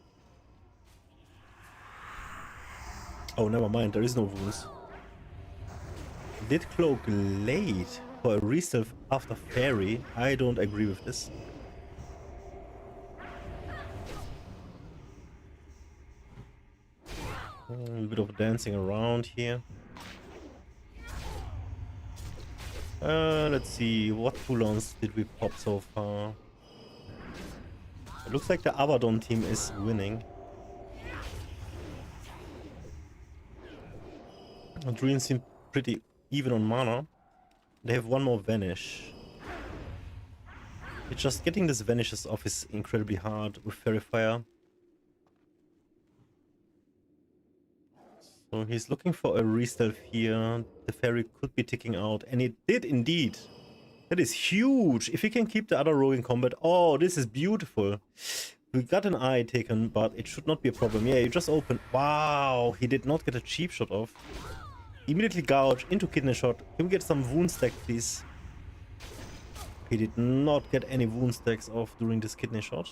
Speaker 1: Oh, never mind. There is no wounds. Did Cloak late for a re-stealth after Fairy? I don't agree with this. A little bit of dancing around here. Let's see, what cooldowns did we pop so far? It looks like the Abaddon team is winning. The Druids seem pretty even on mana. They have one more Vanish. It's just getting this Vanishes off is incredibly hard with Fairy Fire. So he's looking for a re-stealth here. The Fairy could be ticking out, and it did indeed. That is huge. If he can keep the other rogue in combat. Oh, this is beautiful. We got an eye taken, but it should not be a problem. Yeah, you just open. Wow, he did not get a cheap shot off. Immediately gouge into kidney shot. Can we get some wound stack, please? He did not get any wound stacks off during this kidney shot.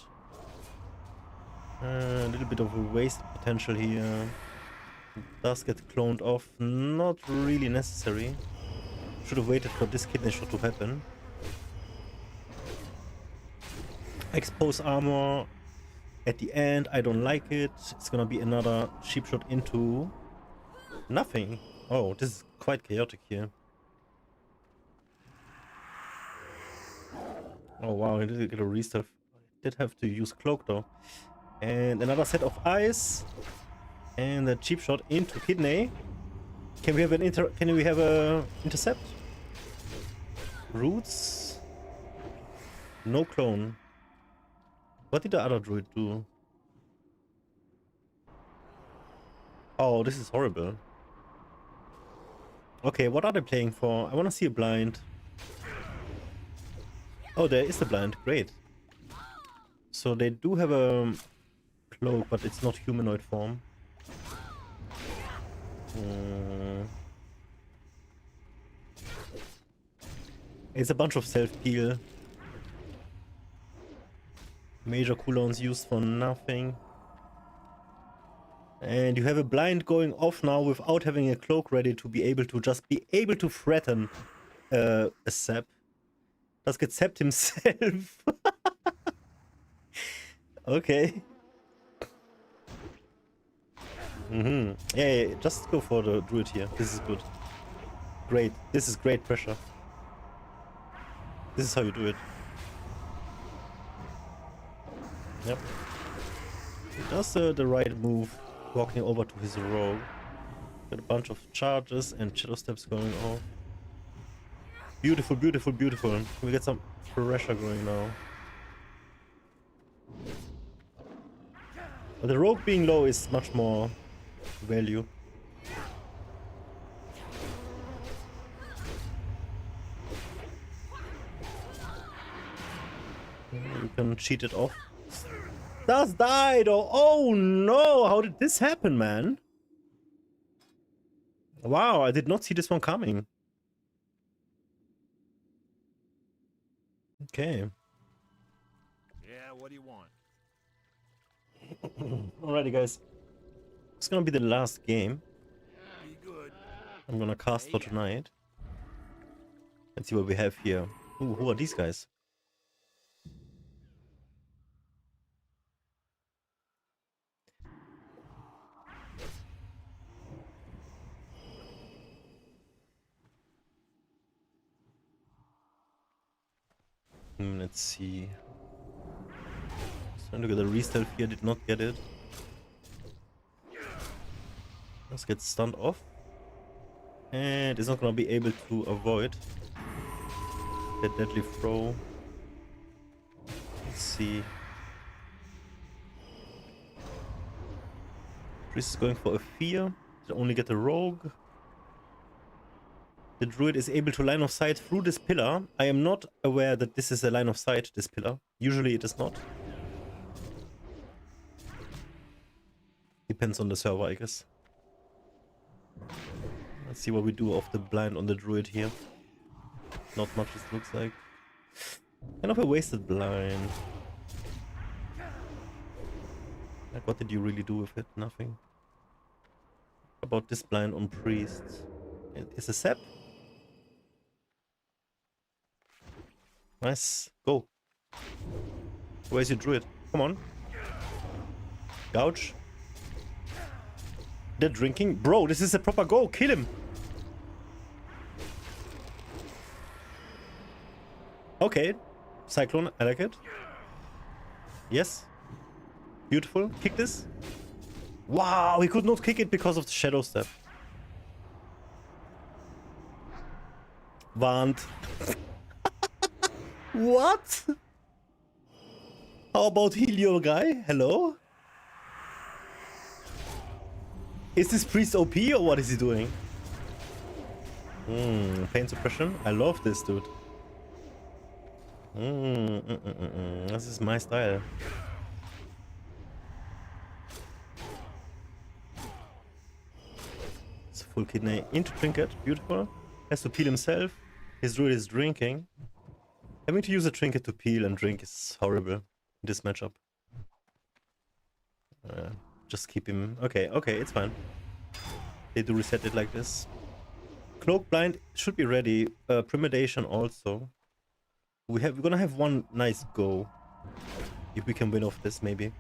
Speaker 1: A little bit of a wasted potential here. Does get cloned off. Not really necessary. Should have waited for this kidney shot to happen. Expose armor at the end. I don't like it. It's gonna be another cheap shot into nothing. Oh, this is quite chaotic here. Oh wow, he did get a restuff. Did have to use cloak though. And another set of eyes. And a cheap shot into kidney. Can we have a intercept? Roots? No clone. What did the other druid do? Oh, this is horrible. Okay, what are they playing for? I want to see a blind. Oh, there is the blind. Great. So they do have a cloak, but it's not humanoid form. It's a bunch of self-peel. Major cooldowns used for nothing. And you have a blind going off now without having a cloak ready to be able to threaten a sap. Does get sapped himself. Okay. Yeah, just go for the druid here. This is good. Great. This is great pressure. This is how you do it. Yep. He does the right move, walking over to his rogue. Got a bunch of charges and shadow steps going off. Beautiful, beautiful, beautiful. We get some pressure going now. But the rogue being low is much more value. You can cheat it off. Does die though. Oh no! How did this happen, man? Wow, I did not see this one coming. Okay.
Speaker 2: Yeah, what do you want?
Speaker 1: Alrighty, guys. It's gonna be the last game
Speaker 2: Be good.
Speaker 1: I'm gonna cast for tonight. Let's see what we have here. Ooh, who are these guys? Let's see. Trying to get a re-stealth here, did not get it. Let's get stunned off. And it's not gonna be able to avoid that deadly throw. Let's see. Priest is going for a fear. To only get a rogue. The druid is able to line of sight through this pillar. I am not aware that this is a line of sight, this pillar. Usually it is not. Depends on the server, I guess. Let's see what we do off the blind on the druid here. Not much, it looks like. Kind of a wasted blind. Like, what did you really do with it? Nothing. About this blind on priest. Is a sap? Nice. Go. Where's your druid? Come on. Gouge. They're drinking. Bro, this is a proper go. Kill him. Okay. Cyclone, I like it. Yes. Beautiful. Kick this. Wow, he could not kick it because of the shadow step. Warned. What? How about heal your guy? Hello? Is this priest OP or what is he doing? Pain suppression. I love this dude. This is my style. It's a full kidney into trinket. Beautiful. Has to peel himself. His druid is drinking. Having to use a trinket to peel and drink is horrible in this matchup. Just keep him. Okay, okay, it's fine. They do reset it like this. Cloak blind should be ready. Premeditation also. We're gonna have one nice go. If we can win off this, maybe.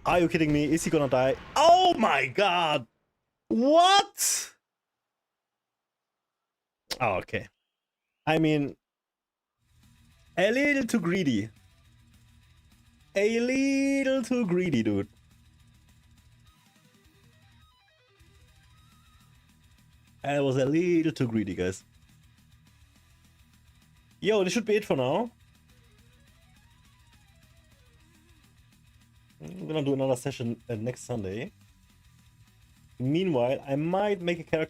Speaker 1: Are you kidding me? Is he gonna die? Oh my god! What? Oh, okay. I mean, a little too greedy. A little too greedy, dude. I was a little too greedy, guys. Yo, this should be it for now. I'm gonna do another session next Sunday. Meanwhile, I might make a character